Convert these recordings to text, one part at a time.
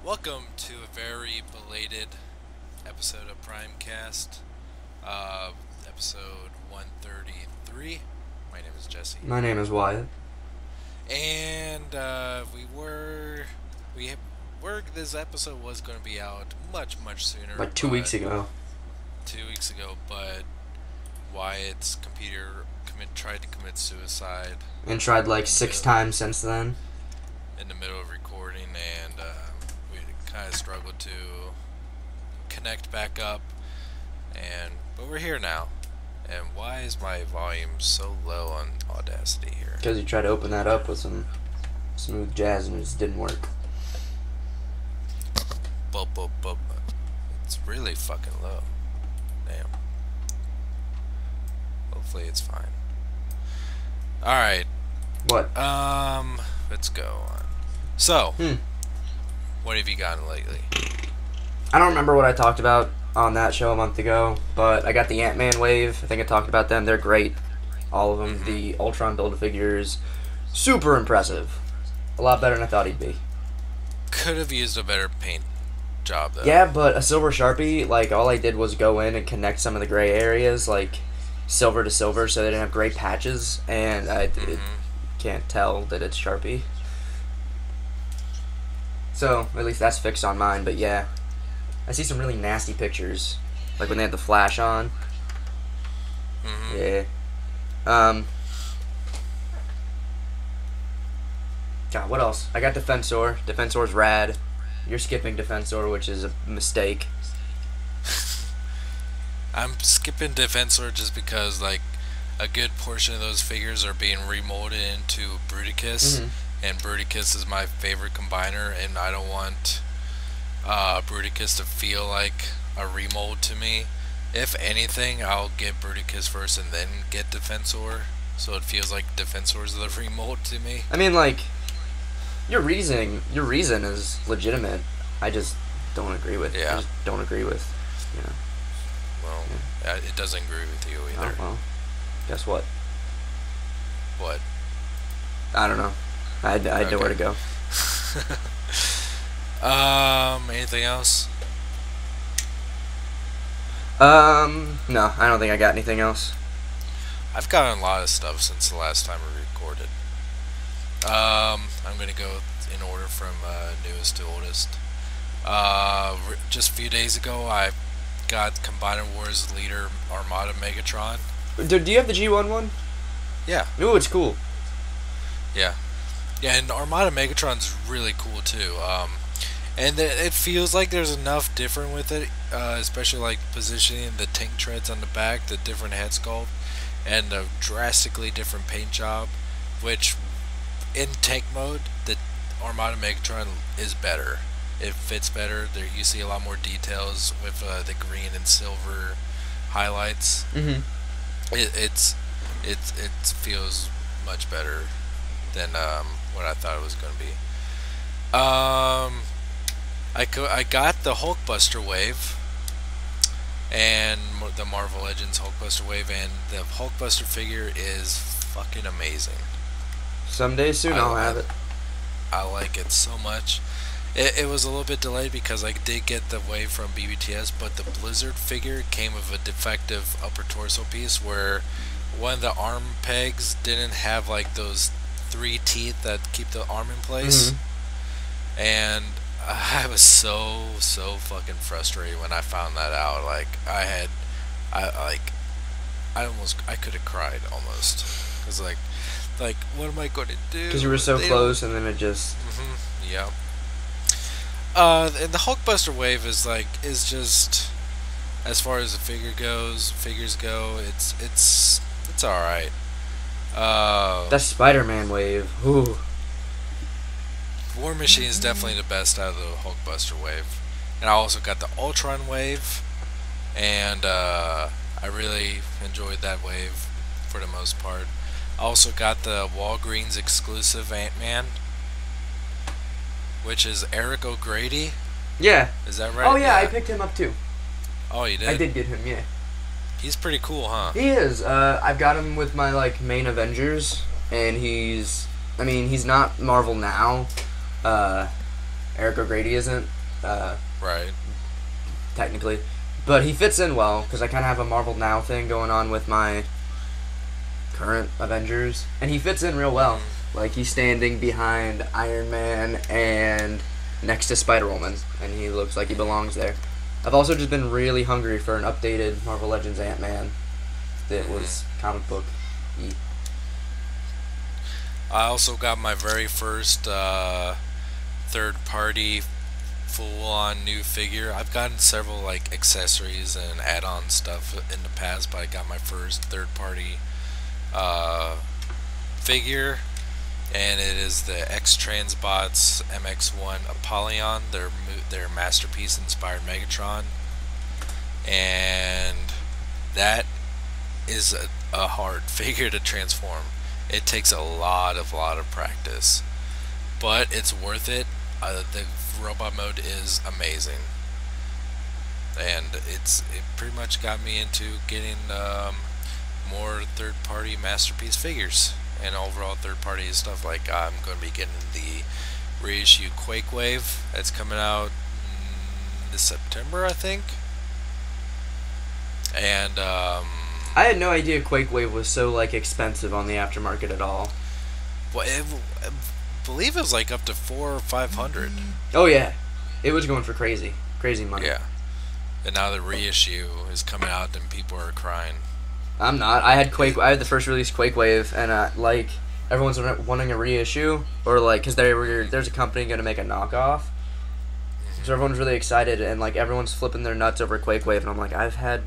Welcome to a very belated episode of Primecast, episode 133. My name is Jesse. My name is Wyatt. And this episode was going to be out much sooner. Like 2 weeks ago. 2 weeks ago, but Wyatt's computer tried to commit suicide. And tried like 6 times since then. In the middle of recording, and we kind of struggled to connect back up, but we're here now. And why is my volume so low on Audacity here? Because you tried to open that up with some smooth jazz and it just didn't work. It's really fucking low. Damn. Hopefully it's fine. Alright. What? Let's go on. So, what have you gotten lately? I don't remember what I talked about on that show a month ago, but I got the AntMan Wave. I think I talked about them. They're great. All of them. The Ultron Build-A-Figures. Super impressive. A lot better than I thought he'd be. Could have used a better paint job, though. Yeah, but a silver Sharpie, like, all I did was go in and connect some of the gray areas, like, silver to silver, so they didn't have gray patches, and I can't tell that it's Sharpie. So, at least that's fixed on mine, but yeah. I see some really nasty pictures, like when they had the flash on. Yeah. God, what else? I got Defensor. Defensor's rad. You're skipping Defensor, which is a mistake. I'm skipping Defensor just because, like, a good portion of those figures are being remolded into Bruticus, and Bruticus is my favorite combiner, and I don't want Bruticus to feel like a remold to me. If anything, I'll get Bruticus first and then get Defensor, so it feels like Defensor's the remold to me. I mean, like, your reason is legitimate. I just don't agree with. Yeah. I just don't agree with. You know. Well, it doesn't agree with you either. Oh, well, guess what? What? I don't know. I had nowhere to go. Anything else? No, I don't think I got anything else. I've gotten a lot of stuff since the last time we recorded. I'm gonna go in order from newest to oldest. Just a few days ago, I got Combiner Wars Leader Armada Megatron. Do you have the G1 one? Yeah. Ooh, it's cool. Yeah. Yeah, and Armada Megatron's really cool too. And it feels like there's enough different with it, especially like positioning the tank treads on the back, the different head sculpt, and a drastically different paint job, which in tank mode, the Armada Megatron is better. It fits better. There you see a lot more details with the green and silver highlights. It feels much better than what I thought it was going to be. I got the Hulkbuster Wave and the Marvel Legends Hulkbuster Wave, and the Hulkbuster figure is fucking amazing. Someday soon I'll have it. I like it so much. It was a little bit delayed because I did get the wave from BBTS, but the Blizzard figure came with a defective upper torso piece where one of the arm pegs didn't have like those 3 teeth that keep the arm in place. And I was so fucking frustrated when I found that out. Like I could have cried almost, cause like what am I going to do? Because you were so close, and then it just. Yeah. And the Hulkbuster Wave is just, as far as the figures go, it's all right. That's SpiderMan Wave. Ooh. War Machine is definitely the best out of the Hulkbuster Wave. And I also got the Ultron Wave, and I really enjoyed that wave for the most part. I also got the Walgreens exclusive Ant-Man, which is Eric O'Grady. Yeah. Is that right? Oh yeah, I picked him up too. Oh, you did? I did get him, yeah. He's pretty cool, huh? He is. I've got him with my main Avengers, and he's not Marvel now. Eric O'Grady isn't, Right. technically. But he fits in well, because I kind of have a Marvel Now thing going on with my current Avengers. And he fits in real well. Like, he's standing behind Iron Man and next to Spider-Woman. And he looks like he belongs there. I've also just been really hungry for an updated Marvel Legends Ant-Man that was comic book-y. I also got my very first third-party full-on new figure. I've gotten several like accessories and add-on stuff in the past, but I got my first third-party figure, and it is the XTransbots MX-1 Apollyon, their masterpiece-inspired Megatron, and that is a hard figure to transform. It takes a lot of practice, but it's worth it. The robot mode is amazing, and it pretty much got me into getting more third-party masterpiece figures and overall third-party stuff. Like, I'm going to be getting the reissue Quake Wave that's coming out this September, I think. And I had no idea Quake Wave was so like expensive on the aftermarket at all. well, I believe it was like up to 400 or 500. Oh yeah, it was going for crazy money. Yeah, and now the reissue is coming out, and people are crying. I'm not. I had the first release Quake Wave, and like everyone's wanting a reissue, or like because there's a company gonna make a knockoff, so everyone's really excited, and like everyone's flipping their nuts over Quake Wave, and I'm like, I've had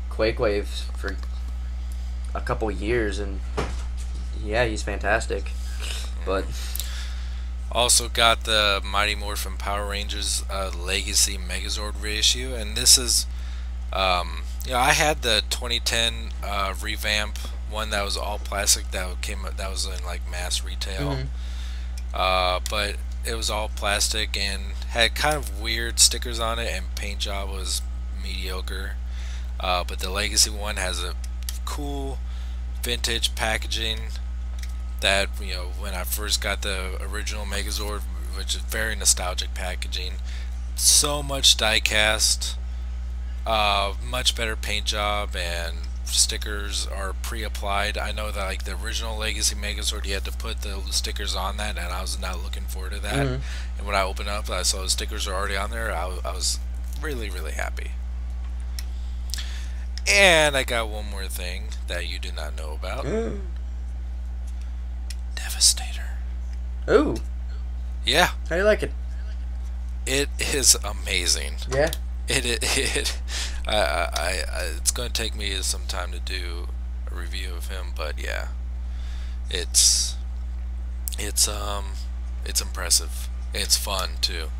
Quake Wave for a couple years, and yeah, he's fantastic. But also got the Mighty Morphin Power Rangers Legacy Megazord reissue, and this is, I had the 2010 revamp one that was all plastic that was in like mass retail, but it was all plastic and had kind of weird stickers on it, and paint job was mediocre. But the Legacy one has a cool vintage packaging that, when I first got the original Megazord, which is very nostalgic packaging, so much die cast, much better paint job, and stickers are pre-applied. I know that like the original Legacy Megazord, you had to put the stickers on that, and I was not looking forward to that. And when I opened up, I saw the stickers are already on there. I was really, really happy. And I got one more thing that you did not know about. Devastator. Ooh. Yeah. How do you like it? It is amazing. Yeah. It's going to take me some time to do a review of him, but yeah, it's impressive. It's fun too,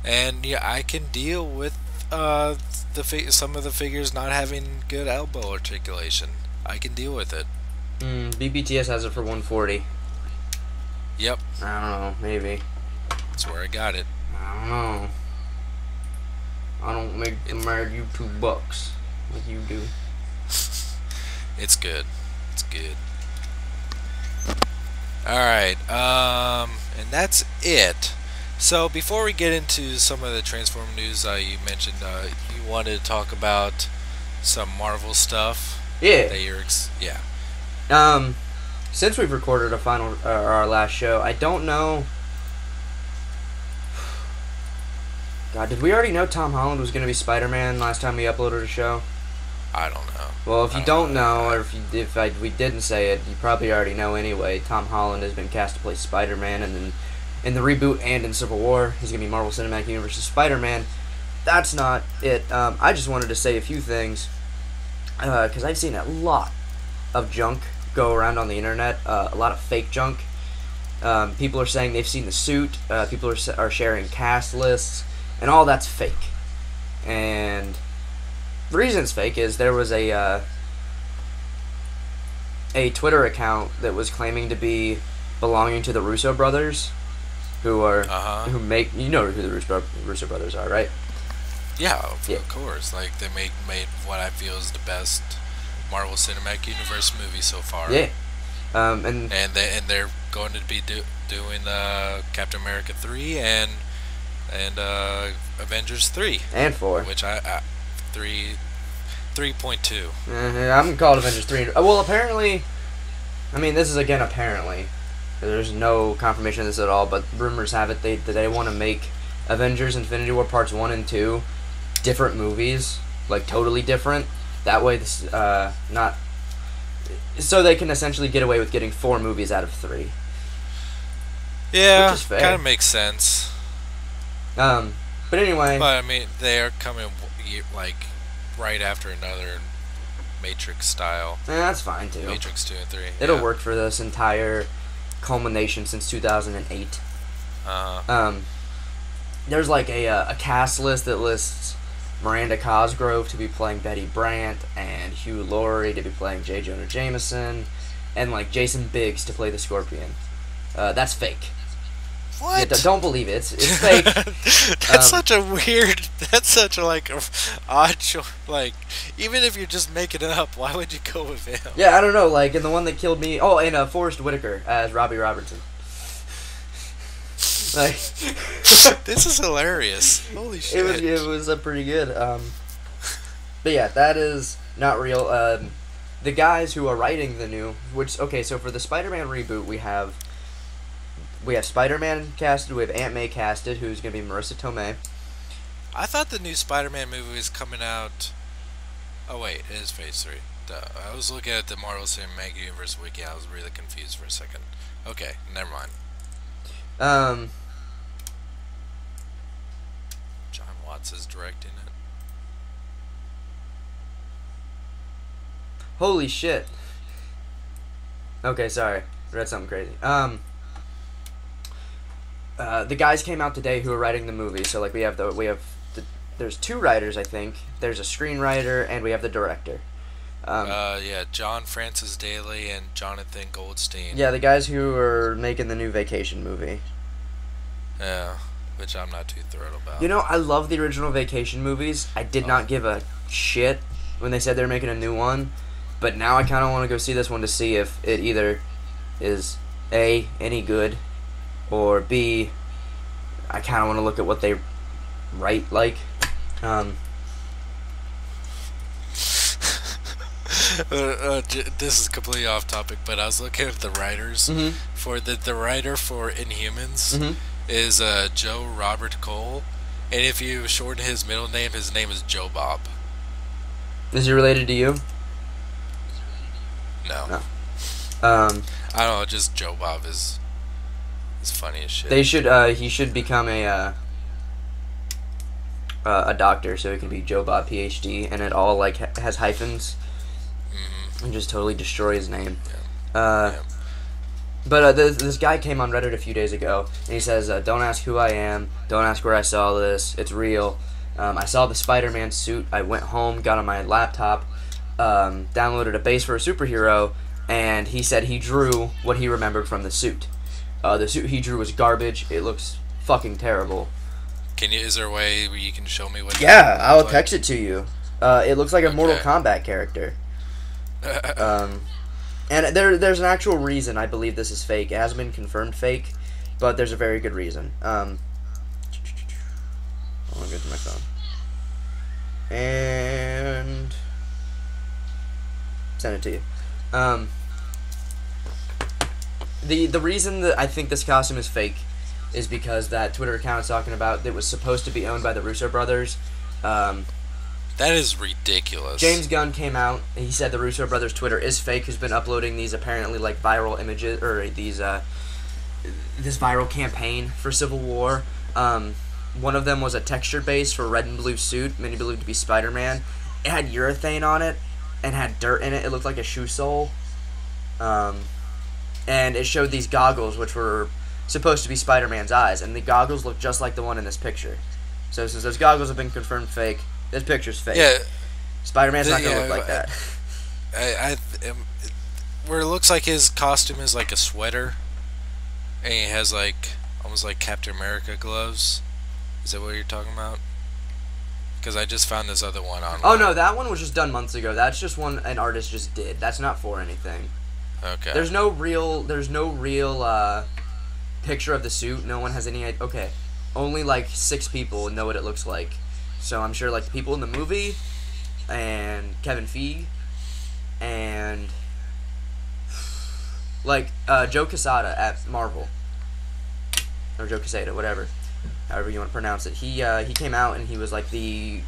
and yeah, I can deal with some of the figures not having good elbow articulation. I can deal with it. BBTS has it for 140. Yep. I don't know, maybe. That's where I got it. I don't know. I don't make the mad you $2 like you do. It's good. It's good. Alright, and that's it. So before we get into some of the Transform news, you mentioned you wanted to talk about some Marvel stuff. Yeah. Yeah. Since we've recorded our last show, I don't know. God, did we already know Tom Holland was going to be Spider-Man last time we uploaded a show? I don't know. Well, if you don't know, or if we didn't say it, you probably already know anyway. Tom Holland has been cast to play Spider-Man, and then in the reboot and in Civil War, he's going to be Marvel Cinematic Universe's Spider-Man. That's not it. I just wanted to say a few things, because I've seen a lot of junk go around on the internet, a lot of fake junk. People are saying they've seen the suit. People are sharing cast lists, and all that's fake. And the reason it's fake is there was a Twitter account that was claiming to be belonging to the Russo brothers, who make, you know who the Russo brothers are, right? Yeah, of course. Like, they made what I feel is the best Marvel Cinematic Universe movie so far. Yeah. And they're going to be doing Captain America 3 and And Avengers 3. And 4. Which I 3.2. I'm called Avengers 3. Well, apparently, I mean, this is again apparently. There's no confirmation of this at all, but rumors have it that they want to make Avengers Infinity War Parts 1 and 2 different movies, like totally different. That way, this not so they can essentially get away with getting 4 movies out of 3. Yeah, kind of makes sense. But anyway. But I mean, they are coming like right after another Matrix style. That's fine too. Matrix 2 and 3. It'll work for this entire culmination since 2008. There's like a cast list that lists Miranda Cosgrove to be playing Betty Brant and Hugh Laurie to be playing J. Jonah Jameson and like Jason Biggs to play the Scorpion. That's fake. What? Yeah, don't believe it. It's fake. That's such a weird. That's such a like odd choice. Like, even if you're just making it up, why would you go with him? Yeah, I don't know. Like, and the one that killed me. Oh, and Forrest Whitaker as Robbie Robertson. Like, this is hilarious. Holy shit! It was pretty good. But yeah, that is not real. The guys who are writing the new, so for the Spider-Man reboot, we have Spider-Man casted, we have Aunt May casted, who's going to be Marissa Tomei. I thought the new Spider-Man movie was coming out. Oh wait, it is Phase 3. Duh. I was looking at the Marvel Cinematic Universe wiki. I was really confused for a second. Okay, never mind. John Watts is directing it. Holy shit. Okay, sorry. Read something crazy. The guys came out today who are writing the movie. So like there's 2 writers, I think. There's a screenwriter and we have the director. Yeah, John Francis Daly and Jonathan Goldstein. Yeah, the guys who are making the new Vacation movie. Yeah, which I'm not too thrilled about. You know, I love the original Vacation movies. I did not give a shit when they said they were making a new one, but now I kind of want to go see this one to see if it either is A, any good, or B, I kind of want to look at what they write like. This is completely off topic, but I was looking at the writers for the writer for Inhumans is Joe Robert Cole, and if you shorten his middle name, his name is Joe Bob. Is he related to you? No. I don't know. Just Joe Bob is funny as shit. They should. He should become a doctor, so it can be Joe Bob PhD, and it all like has hyphens, and just totally destroy his name. Yeah. But this guy came on Reddit a few days ago, and he says, "Don't ask who I am. Don't ask where I saw this. It's real. I saw the SpiderMan suit. I went home, got on my laptop, downloaded a base for a superhero, and he said he drew what he remembered from the suit. The suit he drew was garbage. It looks fucking terrible." Is there a way where you can show me what? Yeah, I'll text it to you. It looks like a Mortal Kombat character. And there's an actual reason I believe this is fake. It hasn't been confirmed fake, but there's a very good reason. I'll go to my phone. And send it to you. The reason that I think this costume is fake is because that Twitter account is talking about that was supposed to be owned by the Russo brothers. That is ridiculous. James Gunn came out and he said the Russo brothers' Twitter is fake, who's been uploading these apparently like viral images, or these this viral campaign for Civil War. One of them was a texture base for red and blue suit, many believed to be Spider-Man. It had urethane on it and had dirt in it. It looked like a shoe sole. And it showed these goggles, which were supposed to be Spider-Man's eyes, and the goggles look just like the one in this picture. So since those goggles have been confirmed fake, this picture's fake. Yeah, Spider-Man's not gonna look like that. Where it looks like his costume is like a sweater, and he has like almost like Captain America gloves. Is that what you're talking about? Because I just found this other one online. Oh no, that one was just done months ago. That's just one an artist just did. That's not for anything. Okay. There's no real picture of the suit. No one has any idea. Okay. only like 6 people know what it looks like. So I'm sure like the people in the movie, and Kevin Feige, and like Joe Quesada at Marvel, or Joe Quesada, whatever, however you want to pronounce it. He came out and he was like, the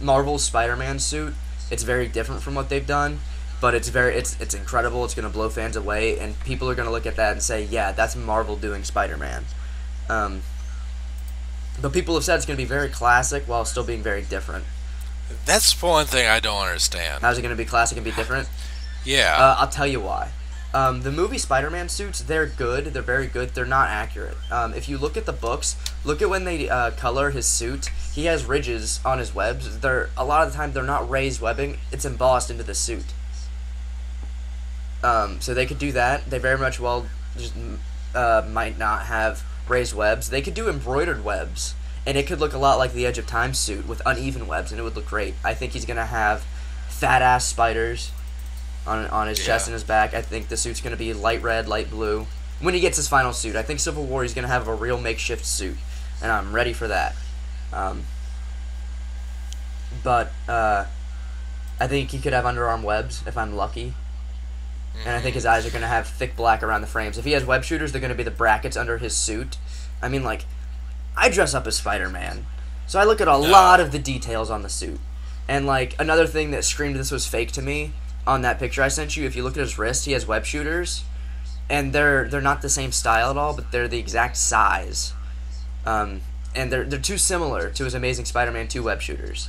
Marvel SpiderMan suit, it's very different from what they've done, but it's incredible. It's gonna blow fans away, and people are gonna look at that and say, yeah, that's Marvel doing Spider-Man. But people have said it's gonna be very classic while still being very different. That's one thing I don't understand. How's it gonna be classic and be different? Yeah. I'll tell you why. The movie Spider-Man suits, they're good. They're very good. They're not accurate. If you look at the books, look at when they color his suit. He has ridges on his webs. A lot of the time they're not raised webbing. It's embossed into the suit. So they could do that. They very much well just might not have raised webs. They could do embroidered webs, and it could look a lot like the Edge of Time suit with uneven webs, and it would look great. I think he's gonna have fat ass spiders on his chest and his back. I think the suit's gonna be light red, light blue. When he gets his final suit, I think Civil War he's gonna have a real makeshift suit, and I'm ready for that. But I think he could have underarm webs if I'm lucky. And I think his eyes are going to have thick black around the frames. If he has web shooters, they're going to be the brackets under his suit. I mean, like, I dress up as Spider-Man, so I look at a lot of the details on the suit. And, like, another thing that screamed this was fake to me on that picture I sent you, if you look at his wrist, he has web shooters. And they're not the same style at all, but they're the exact size. And they're too similar to his Amazing Spider-Man 2 web shooters.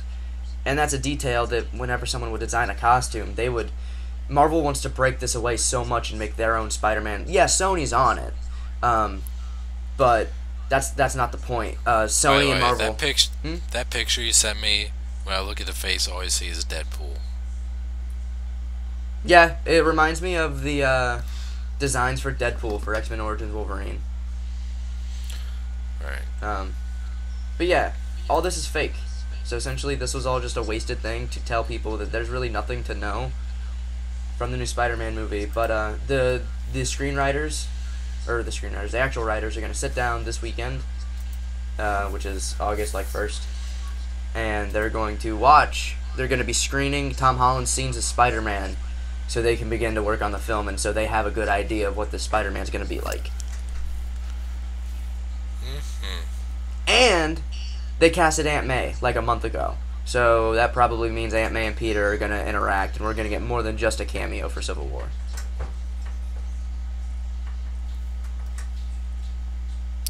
And that's a detail that whenever someone would design a costume, they would... Marvel wants to break this away so much and make their own Spider-Man. Yeah, Sony's on it, but that's not the point. Sony and Marvel. That picture you sent me, when I look at the face, all I see is Deadpool. Yeah, it reminds me of the designs for Deadpool for X-Men Origins Wolverine. Right. But yeah, all this is fake. So essentially, this was all just a wasted thing to tell people that there's really nothing to know from the new Spider-Man movie. But the screenwriters, the actual writers, are going to sit down this weekend, which is August 1st, and they're going to be screening Tom Holland's scenes as Spider-Man so they can begin to work on the film, and so they have a good idea of what the Spider-Man's going to be like. And they casted Aunt May like a month ago. So that probably means Aunt May and Peter are going to interact, and we're going to get more than just a cameo for Civil War.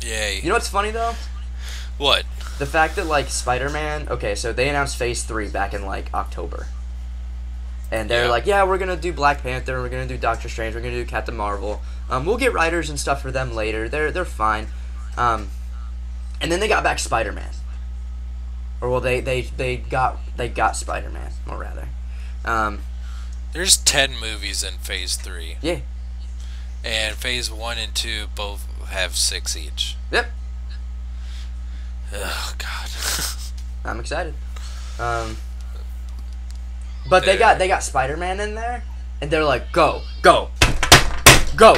Yay. You know what's funny, though? What? The fact that, like, Spider-Man... Okay, so they announced Phase 3 back in, like, October. And they're like, yeah, we're going to do Black Panther, we're going to do Doctor Strange, we're going to do Captain Marvel. We'll get writers and stuff for them later. They're fine. And then they got back Spider-Man. Or well, they got Spider-Man, or rather. There's 10 movies in Phase 3. Yeah. And Phase 1 and 2 both have 6 each. Yep. Oh God. I'm excited. But they got Spider-Man in there, and they're like, go,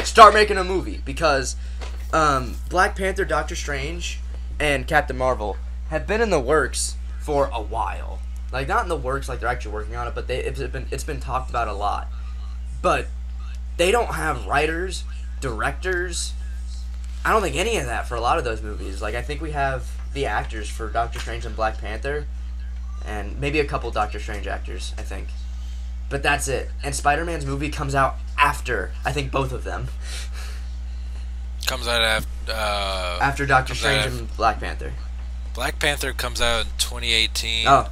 start making a movie, because Black Panther, Doctor Strange, and Captain Marvel have been in the works for a while. Like, not in the works, like they're actually working on it, but it's been talked about a lot. But they don't have writers, directors. I don't think any of that for a lot of those movies. Like, I think we have the actors for Doctor Strange and Black Panther, and maybe a couple Doctor Strange actors, I think. But that's it. And Spider-Man's movie comes out after, I think, both of them. Comes out after Doctor Strange and Black Panther. Black Panther comes out in 2018. Oh.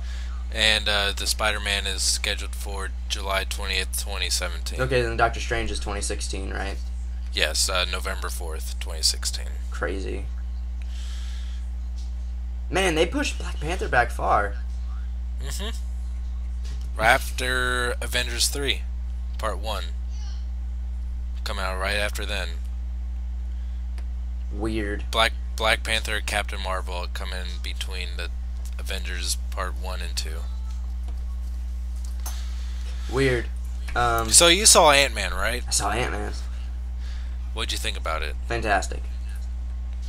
And the Spider-Man is scheduled for July 20th, 2017. Okay, then Doctor Strange is 2016, right? Yes, November 4th, 2016. Crazy. Man, they pushed Black Panther back far. Mm-hmm. Right after Avengers 3, Part 1. Come out right after then. Weird. Black Panther, Captain Marvel come in between the Avengers Part 1 and 2. Weird. So you saw Ant-Man, right? I saw Ant-Man. What'd you think about it? Fantastic.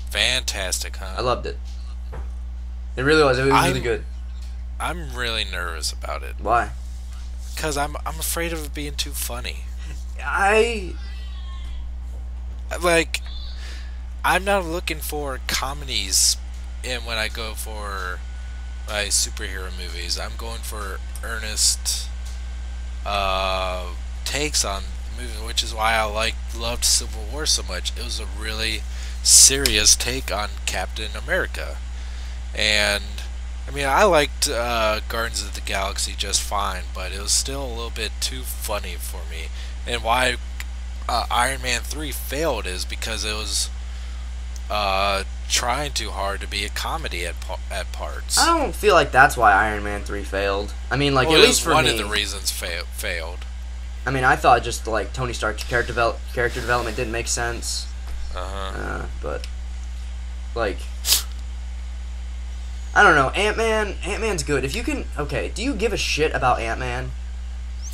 Fantastic, huh? I loved it. It really was. It was really good. I'm really nervous about it. Why? Because I'm afraid of it being too funny. Like, I'm not looking for comedies when I go for my superhero movies. I'm going for earnest takes on the movie, which is why I loved Civil War so much. It was a really serious take on Captain America. And I mean, I liked Guardians of the Galaxy just fine, but it was still a little bit too funny for me. And why Iron Man 3 failed is because it was trying too hard to be a comedy at parts. I don't feel like that's why Iron Man 3 failed. I mean, like, at least for me, one of the reasons failed. I mean, I thought just, like, Tony Stark's character development didn't make sense. But, like, I don't know. Ant-Man's good. If you can, okay, do you give a shit about Ant-Man?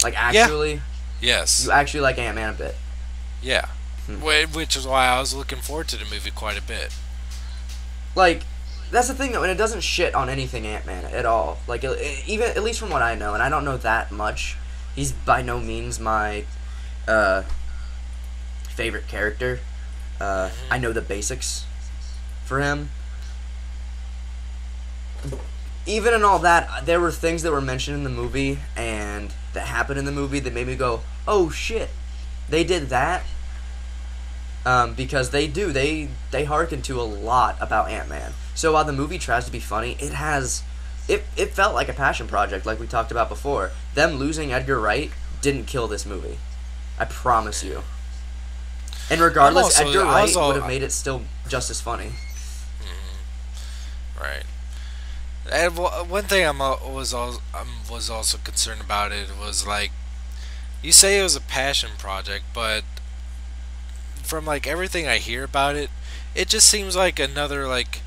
Like, actually? Yeah. Yes. You actually like Ant-Man a bit? Yeah. Which is why I was looking forward to the movie quite a bit. Like, that's the thing, though, and it doesn't shit on anything Ant-Man at all. Like, even, at least from what I know, and I don't know that much, he's by no means my favorite character. I know the basics for him. Even in all that, there were things that were mentioned in the movie and that happened in the movie that made me go, oh shit, they did that? Because they hearken to a lot about Ant-Man. So while the movie tries to be funny, it felt like a passion project, like we talked about before. Them losing Edgar Wright didn't kill this movie. I promise you. And regardless, Edgar Wright would have made it still just as funny. Right. And one thing I was also concerned about it was, like, you say it was a passion project, but from, like, everything I hear about it, it just seems like another, like,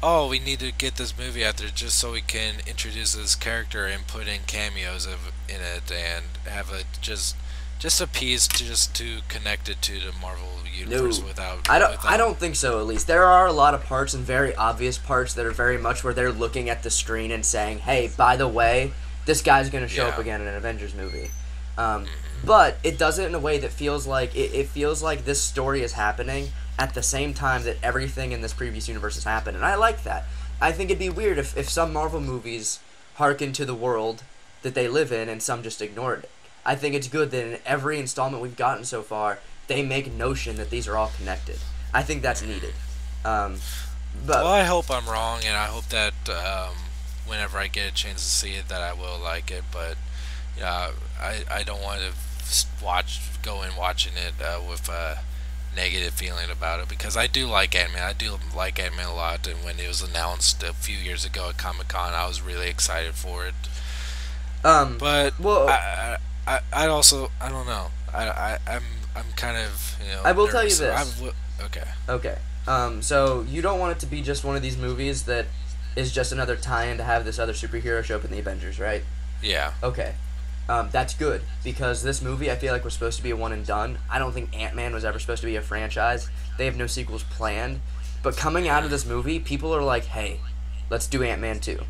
oh, we need to get this movie out there just so we can introduce this character and put in cameos in it and have a just a piece to connect it to the Marvel universe. No, I don't think so. At least there are a lot of parts and very obvious parts that are very much where they're looking at the screen and saying, "Hey, by the way, this guy's gonna show up again in an Avengers movie." But it does it in a way that feels like it feels like this story is happening at the same time that everything in this previous universe has happened, and I like that. I think it'd be weird if some Marvel movies hearken to the world that they live in and some just ignored it. I think it's good that in every installment we've gotten so far, they make notion that these are all connected. I think that's needed. But well, I hope I'm wrong, and I hope that whenever I get a chance to see it, that I will like it. But yeah, I don't want to go in watching it with a negative feeling about it, because I do like Ant-Man. I do like Ant-Man a lot, and when it was announced a few years ago at ComicCon, I was really excited for it. But well, I also, I don't know. I'm kind of, you know, I will nervous. tell you this. Okay. So you don't want it to be just one of these movies that is just another tie-in to have this other superhero show up in the Avengers, right? Yeah. Okay. That's good, because this movie, I feel like, was supposed to be a one and done. I don't think Ant-Man was ever supposed to be a franchise. They have no sequels planned. But coming out of this movie, people are like, hey, let's do Ant-Man 2.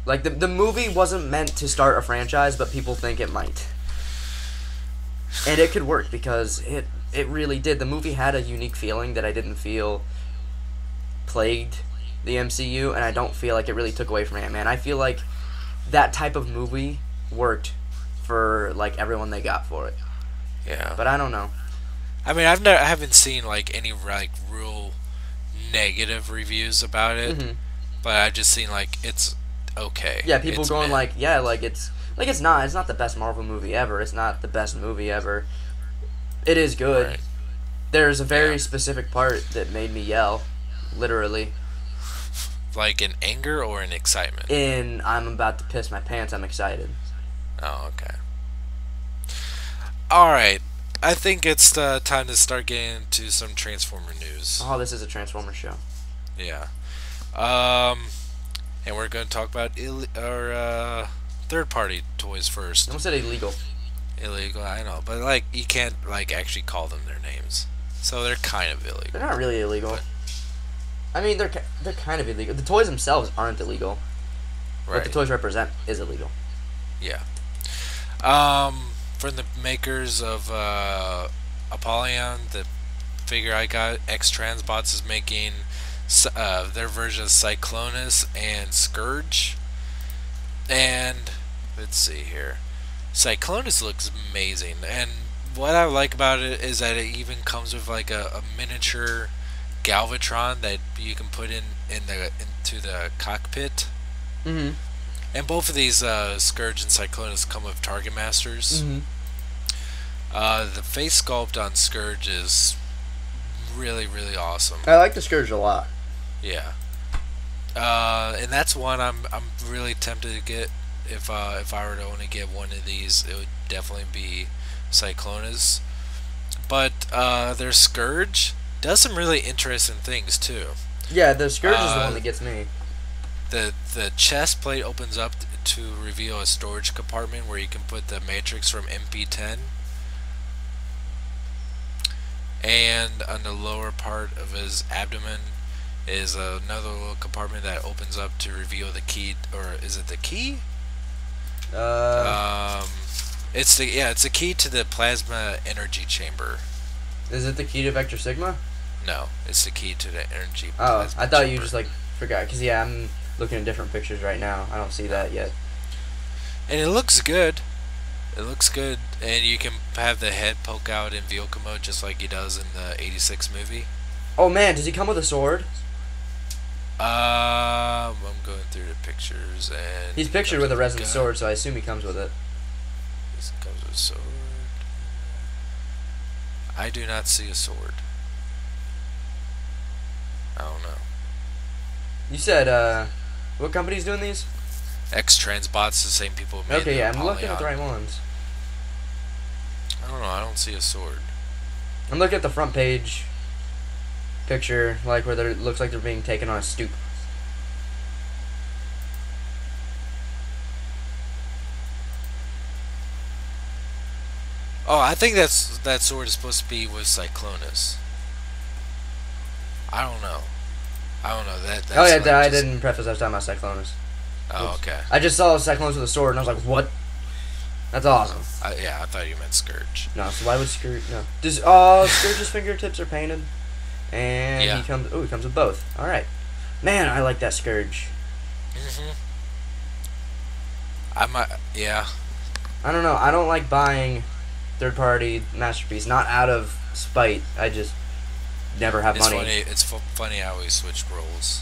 Like, the movie wasn't meant to start a franchise, but people think it might. And it could work, because it really did. The movie had a unique feeling that I didn't feel plagued the MCU, and I don't feel like it really took away from Ant-Man. I feel like that type of movie worked for, like, everyone they got for it. Yeah. But I don't know. I mean, I haven't seen, like, any, like, real negative reviews about it, but I've just seen, like, it's okay. Yeah, people going like, yeah, like it's not the best Marvel movie ever. It's not the best movie ever. It is good. Right. There's a very specific part that made me yell, literally. Like in anger or in excitement? In I'm about to piss my pants. I'm excited. Oh, okay. All right. I think it's time to start getting into some Transformer news. Oh, this is a Transformer show. Yeah. And we're going to talk about our third-party toys first. I almost said illegal. Illegal, I know, but like you can't like actually call them their names, so they're kind of illegal. They're not really illegal. I mean, they're kind of illegal. The toys themselves aren't illegal. Right. What the toys represent is illegal. Yeah. From the makers of Apollyon, the figure I got, XTransbots is making their version of Cyclonus and Scourge. And let's see here. Cyclonus looks amazing, and what I like about it is that it even comes with like a miniature Galvatron that you can put into the cockpit. Mm-hmm. And both of these Scourge and Cyclonus come with Target Masters. Mm-hmm. The face sculpt on Scourge is really, really awesome. I like the Scourge a lot. Yeah. And that's one I'm really tempted to get. If I were to only get one of these, it would definitely be Cyclonus. But their Scourge does some really interesting things too. Yeah, the Scourge is the one that gets me. The chest plate opens up to reveal a storage compartment where you can put the Matrix from MP10. And on the lower part of his abdomen is another little compartment that opens up to reveal the key, or is it the key? It's the key to the plasma energy chamber. Is it the key to Vector Sigma? No, it's the key to the energy. Oh, I thought chamber. you just like forgot, because yeah, I'm looking at different pictures right now. I don't see that yet. And it looks good. It looks good, and you can have the head poke out in vehicle mode just like he does in the '86 movie. Oh man, does he come with a sword? I'm going through the pictures, and He's pictured with a resin sword, so I assume he comes with it. This comes with a sword. I do not see a sword. I don't know. You said, what company's doing these? XTransbots, the same people who made Okay, the yeah, I'm looking Apollyon. at the right ones. I don't know, I don't see a sword. I'm looking at the front page picture, like where it looks like they're being taken on a stoop. Oh, I think that sword is supposed to be with Cyclonus. I don't know. That's Oh yeah, like I just- didn't preface I was talking about Cyclonus. Oh, Oops. okay. I just saw Cyclonus with a sword, and I was like, what? That's awesome. I thought you meant Scourge. No, so why would Scourge... No. Does, Scourge's fingertips are painted. And Yeah. he comes with both. Alright. Man, I like that Scourge. Yeah. I don't know. I don't like buying third-party Masterpiece. Not out of spite. I just never have money. It's funny how we switched roles.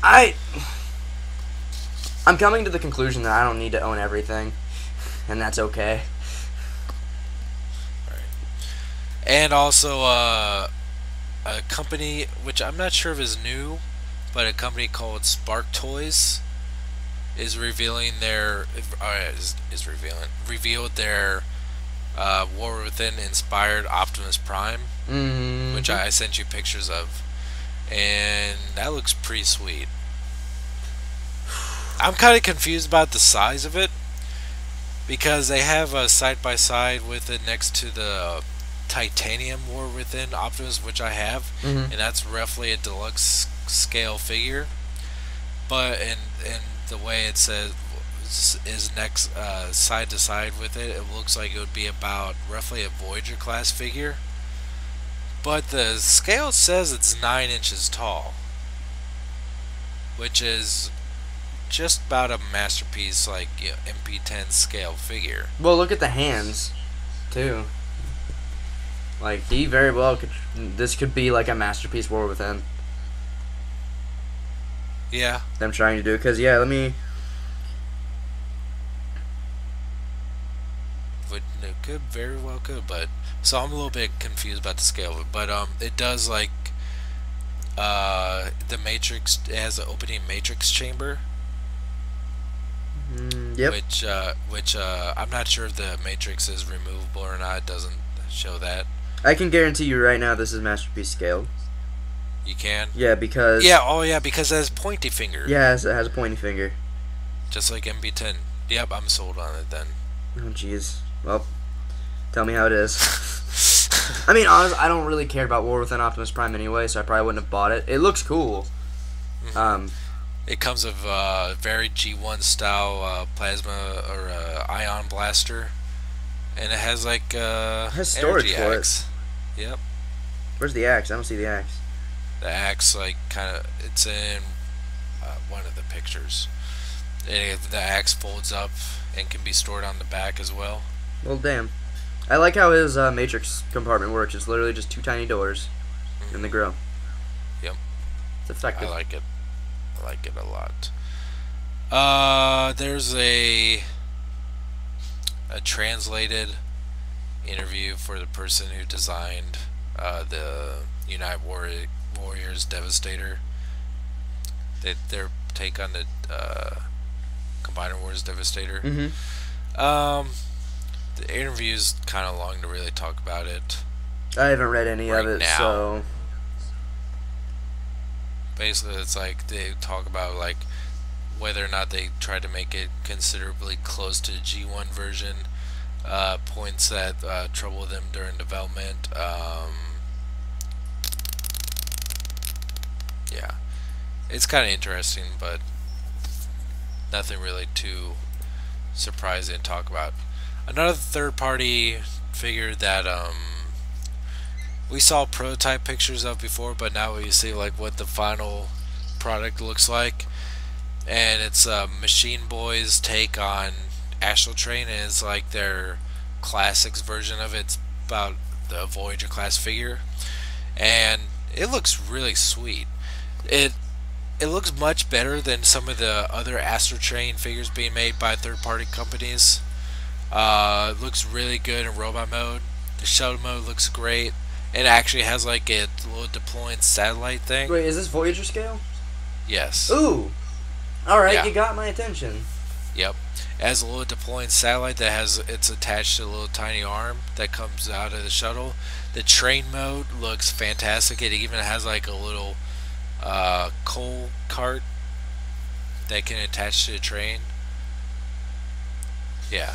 I'm coming to the conclusion that I don't need to own everything. And that's okay. Alright. And also, a company, which I'm not sure if is new, but a company called Spark Toys is revealing revealed their War Within inspired Optimus Prime, which I sent you pictures of, and that looks pretty sweet. I'm kind of confused about the size of it, because they have a side-by-side with it next to the Titanium War Within Optimus, which I have, and that's roughly a deluxe scale figure. But in the way it says is next side to side with it, it looks like it would be about roughly a Voyager Class figure. But the scale says it's 9 inches tall, which is just about a Masterpiece, like, you know, MP10 scale figure. Well, look at the hands, too. Like, he very well could... This could be like a Masterpiece War Within. Yeah. Them trying to do it, because, yeah, let me... It could very well could, but... So I'm a little bit confused about the scale of it, but it does, like, the Matrix, it has an opening Matrix chamber. Yep. Which I'm not sure if the Matrix is removable or not. It doesn't show that. I can guarantee you right now this is Masterpiece scaled. You can? Yeah, because... Yeah, oh yeah, because it has pointy finger. Yeah, it has a pointy finger. Just like MB10. Yep, I'm sold on it then. Oh, jeez. Well, tell me how it is. I mean, honestly, I don't really care about War Within Optimus Prime anyway, so I probably wouldn't have bought it. It looks cool. It comes with very G1 style plasma or ion blaster, and it has like it has storage energy for axe. Yep. Where's the axe? I don't see the axe. The axe, like, kind of, it's in one of the pictures. The axe folds up and can be stored on the back as well. Well, damn. I like how his matrix compartment works. It's literally just 2 tiny doors in the grill. Yep. It's effective. I like it. I like it a lot. There's a translated interview for the person who designed the Warriors Devastator. Their take on the Combiner Wars Devastator. The interview's kind of long to really talk about it. I haven't read any of it, now. so Basically, it's like they talk about like whether or not they tried to make it considerably close to the G1 version, points that trouble them during development. Yeah, it's kind of interesting, but nothing really too surprising to talk about. Another third-party figure that we saw prototype pictures of before, but now we see like what the final product looks like, and it's Machine Boy's take on Astral Train, and it's like their classics version of it. It's about the Voyager Class figure, and it looks really sweet. It looks much better than some of the other Astral Train figures being made by third-party companies. It looks really good in robot mode. The shuttle mode looks great. It actually has like a little deploying satellite thing. Wait, is this Voyager scale? Yes. Ooh. Alright, Yeah. you got my attention. Yep. It has a little deploying satellite that it's attached to a little tiny arm that comes out of the shuttle. The train mode looks fantastic. It even has like a little coal cart that can attach to the train. Yeah.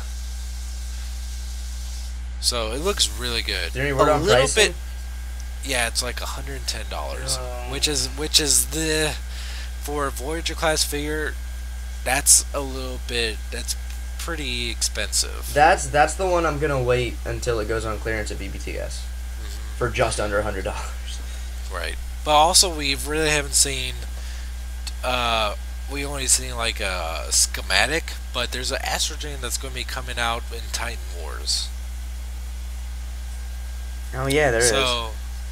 So it looks really good. Is there any word on little pricing? bit. Yeah, it's like $110, which is the for a Voyager Class figure. That's pretty expensive. That's the one I'm gonna wait until it goes on clearance at BBTS for just under $100. Right, but also we really haven't seen. We only seen like a schematic, but there's an Astral Train that's going to be coming out in Titan Wars. Oh yeah, there is.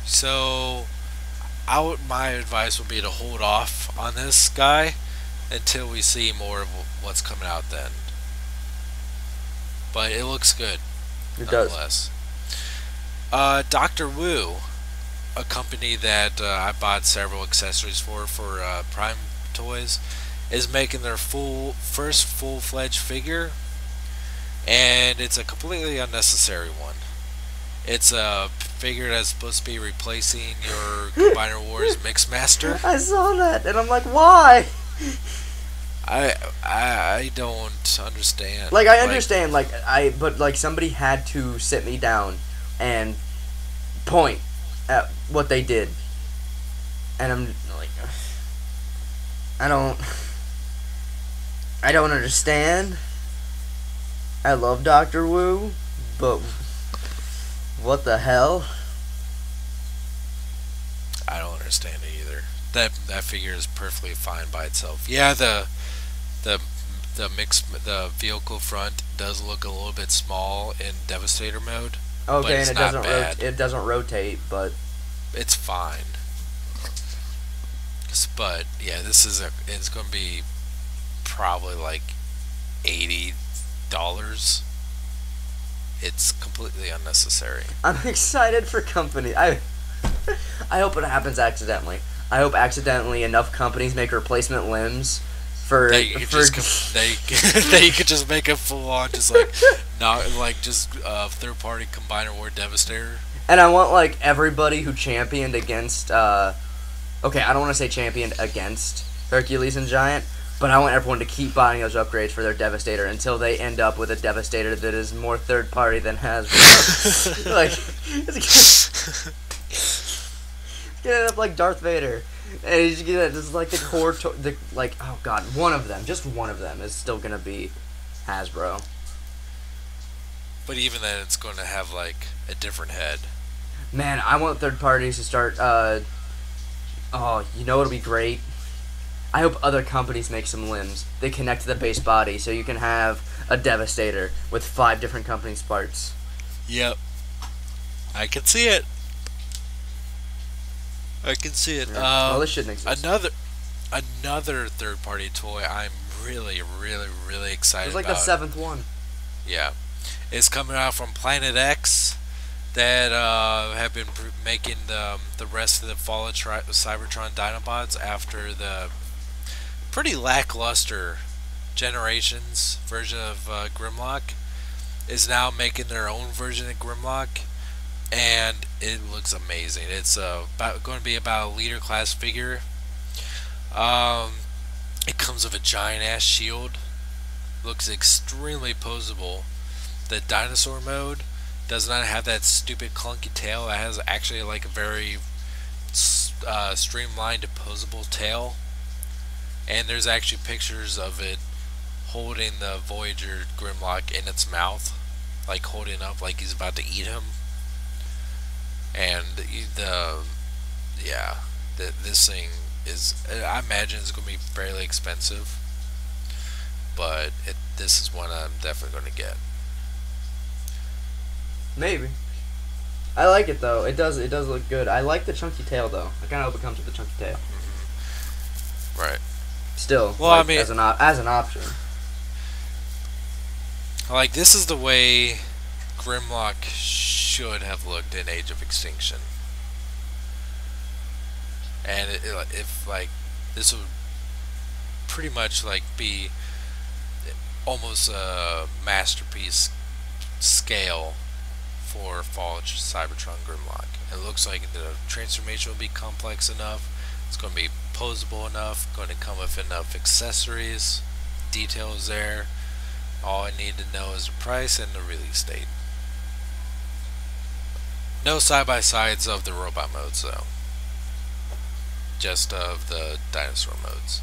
So, my advice would be to hold off on this guy until we see more of what's coming out then. But it looks good, It does. nonetheless. Dr. Wu, a company that I bought several accessories for Prime Toys, is making their first full-fledged figure, and it's a completely unnecessary one. It's a figure that's supposed to be replacing your Combiner Wars Mixmaster. I saw that, and I'm like, why? I don't understand. Like, I understand, but somebody had to sit me down and point at what they did. And I'm like, I don't understand. I love Dr. Wu, but what the hell? I don't understand it either. That figure is perfectly fine by itself. Yeah, the vehicle front does look a little bit small in Devastator mode. Okay, and it doesn't rotate, but it's fine. But yeah, it's going to be probably like $80. It's completely unnecessary. I'm excited for company. I hope it happens accidentally. I hope accidentally enough companies make replacement limbs for that you could just make a full on third party Combiner War Devastator. And I want like everybody who championed against okay, I don't want to say championed against Hercules and Giant, but I want everyone to keep buying those upgrades for their Devastator until they end up with a Devastator that is more third party than Hasbro. Like, Get it up like Darth Vader. And you get it. This is like the core. Oh god, one of them, just one of them, is still gonna be Hasbro. But even then, it's going to have like a different head. Man, I want third parties to start. Oh, you know what'll be great? I hope other companies make some limbs. They connect to the base body, so you can have a Devastator with 5 different companies' parts. Yep. I can see it. I can see it. Yeah. Well, this shouldn't exist. Another third-party toy I'm really, really, really excited about. It's like the 7th one. Yeah. It's coming out from Planet X that have been making the rest of the fallen Cybertron Dinobots after the pretty lackluster Generations version of Grimlock is now making their own version of Grimlock, and it looks amazing. It's going to be about a leader class figure. It comes with a giant ass shield. Looks extremely posable. The dinosaur mode does not have that stupid clunky tail. It has actually like a very streamlined opposable tail. And there's actually pictures of it holding the Voyager Grimlock in its mouth, like holding up like he's about to eat him. And this thing is, I imagine it's going to be fairly expensive, but this is one I'm definitely going to get. Maybe. I like it though. It does look good. I like the chunky tail though. I kind of hope it comes with the chunky tail. Mm-hmm. Right. Still, well, like, I mean, as an option. Like, this is the way Grimlock should have looked in Age of Extinction. And if like this would pretty much like be almost a masterpiece scale for Fall Cybertron Grimlock. It looks like the transformation will be complex enough. It's going to be posable enough. Going to come with enough accessories, details there. All I need to know is the price and the release date. No side-by-sides of the robot modes though. Just of the dinosaur modes.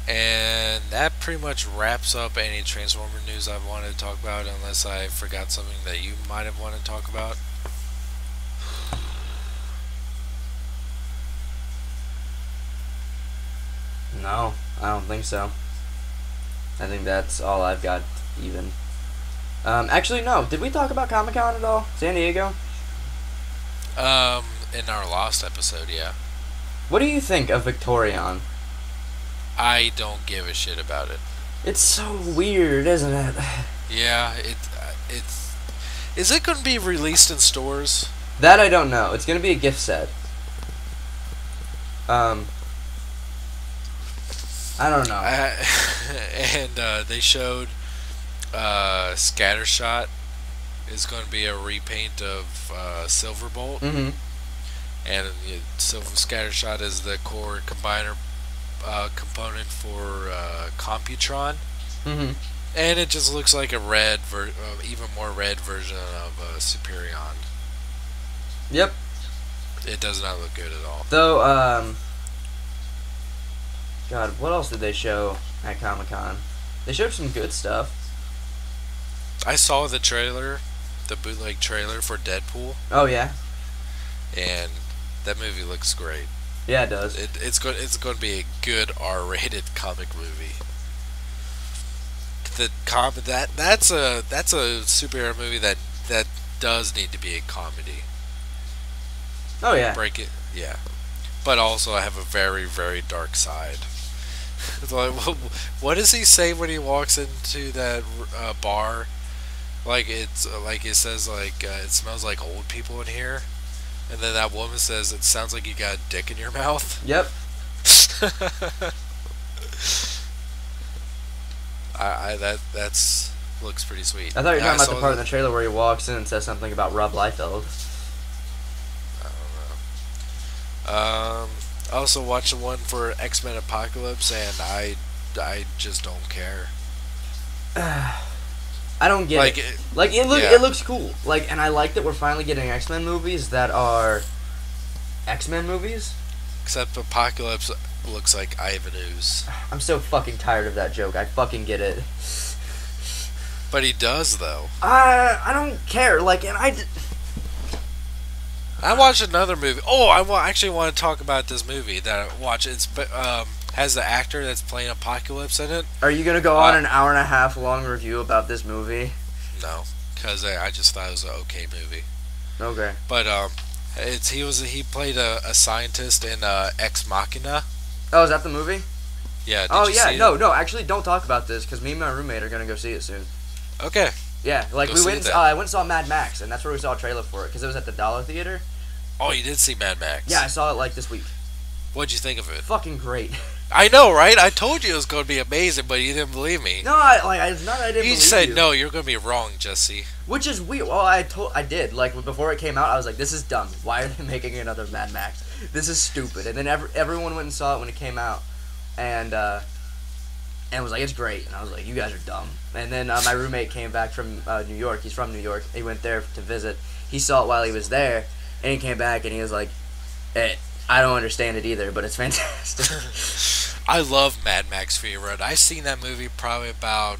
And that pretty much wraps up any Transformer news I wanted to talk about, unless I forgot something that you might have wanted to talk about. No, I don't think so. I think that's all I've got even. Actually, no. Did we talk about ComicCon at all? San Diego? In our last episode, yeah. What do you think of Victorion? I don't give a shit about it. It's so weird, isn't it? Yeah, it's... Is it going to be released in stores? That I don't know. It's going to be a gift set. I don't know. And they showed Scattershot is going to be a repaint of Silverbolt. Mm-hmm. And Silver Scattershot is the core combiner component for Computron. Mm-hmm. And it just looks like a red, even more red version of Superion. Yep. It does not look good at all. Though, God, what else did they show at Comic-Con? They showed some good stuff. I saw the trailer, the bootleg trailer for Deadpool. Oh, yeah? And that movie looks great. Yeah, it does. It's going to be a good R-rated comic movie. That's a superhero movie that does need to be a comedy. Oh, yeah. Break it, yeah. But also I have a very, very dark side. It's like, what does he say when he walks into that bar? Like it says like it smells like old people in here, and then that woman says it sounds like you got a dick in your mouth. Yep. That's looks pretty sweet. I thought you were talking about the part in the trailer where he walks in and says something about Rob Liefeld. I don't know. I also watched the one for X-Men Apocalypse, and I just don't care. I don't get Like, it. Like it looks cool. Like, and I like that we're finally getting X-Men movies that are X-Men movies. Except Apocalypse looks like Ivan Ooze. I'm so fucking tired of that joke. I fucking get it. But he does, though. I don't care. Like, and I watched another movie. Oh, actually want to talk about this movie that I watched. It's has the actor that's playing Apocalypse in it. Are you gonna go on an hour and a half long review about this movie? No, because I just thought it was an okay movie. Okay. But he played a scientist in Ex Machina. Oh, is that the movie? Yeah. Oh yeah. No. Actually, don't talk about this because me and my roommate are gonna go see it soon. Okay. Yeah, like we went. I went and saw Mad Max, and that's where we saw a trailer for it because it was at the Dollar Theater. Oh, you did see Mad Max? Yeah, I saw it like this week. What'd you think of it? Fucking great. I know, right? I told you it was going to be amazing, but you didn't believe me. No, it's not that I didn't believe you. You said, no, you're going to be wrong, Jesse. Which is weird. Well, I did. Like, before it came out, I was like, this is dumb. Why are they making another Mad Max? This is stupid. And then everyone went and saw it when it came out, and was like, it's great. And I was like, you guys are dumb. And then my roommate came back from New York. He's from New York. He went there to visit. He saw it while he was there, and he came back, and he was like, I don't understand it either, but it's fantastic. I love Mad Max Fury Road. I've seen that movie probably about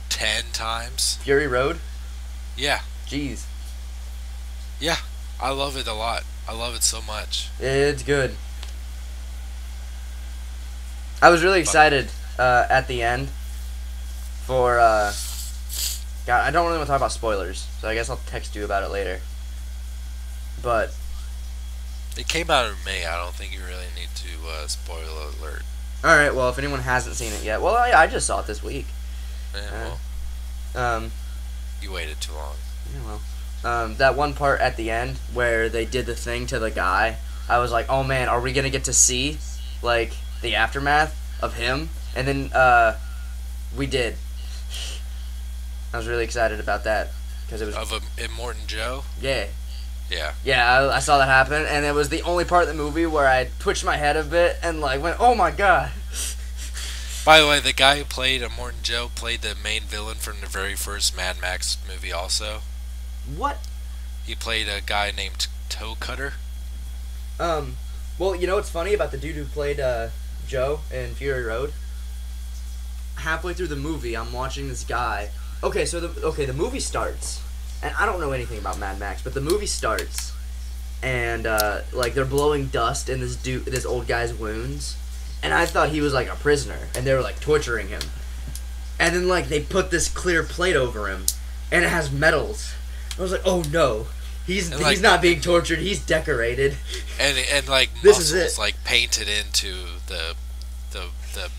10 times. Fury Road? Yeah. Jeez. Yeah. I love it a lot. I love it so much. It's good. I was really excited at the end for... God, I don't really want to talk about spoilers, so I guess I'll text you about it later. But... It came out in May. I don't think you really need to spoiler alert. Alright, well, if anyone hasn't seen it yet... Well, I just saw it this week. Yeah, well... you waited too long. Yeah, well... that one part at the end where they did the thing to the guy, I was like, oh man, are we gonna get to see, like, the aftermath of him? And then, we did. I was really excited about that. Because it was... Of Immortan Joe? Yeah. Yeah. Yeah, I saw that happen, and it was the only part of the movie where I twitched my head a bit and, like, went, oh my god. By the way, the guy who played Immortan Joe played the main villain from the very first Mad Max movie also. What? He played a guy named Toe Cutter. Well, you know what's funny about the dude who played, Joe in Fury Road? Halfway through the movie, I'm watching this guy. Okay, so the movie starts, and I don't know anything about Mad Max, but the movie starts, and like they're blowing dust in this old guy's wounds, and I thought he was like a prisoner, and they were like torturing him, and then like they put this clear plate over him, and it has medals. I was like, oh no, he's not being tortured, he's decorated, and like this muscles is it. Like painted into the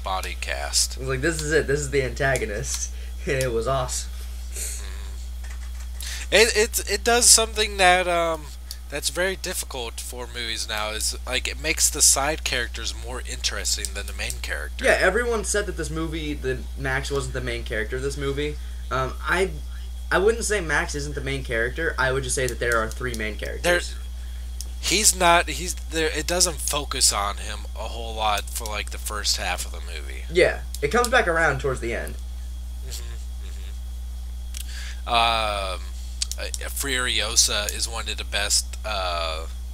body cast. I was like, this is it. This is the antagonist. And it was awesome. It does something that that's very difficult for movies now. Is like it makes the side characters more interesting than the main character. Yeah, everyone said that this movie, the Max wasn't the main character of this movie. I wouldn't say Max isn't the main character. I would just say that there are three main characters. He's not. He's there. It doesn't focus on him a whole lot for like the first half of the movie. Yeah, it comes back around towards the end. Furiosa is one of the best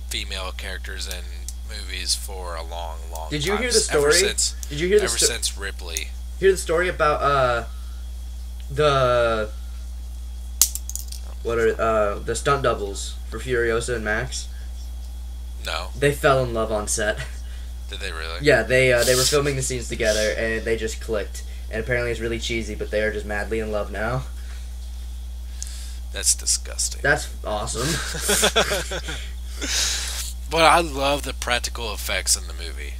female characters in movies for a long time. Did you hear the story? Ever since Ripley. Hear the story about the stunt doubles for Furiosa and Max? No. They fell in love on set. Did they really? Yeah, they were filming the scenes together and they just clicked. And apparently it's really cheesy, but they are just madly in love now. That's disgusting. That's awesome. But I love the practical effects in the movie.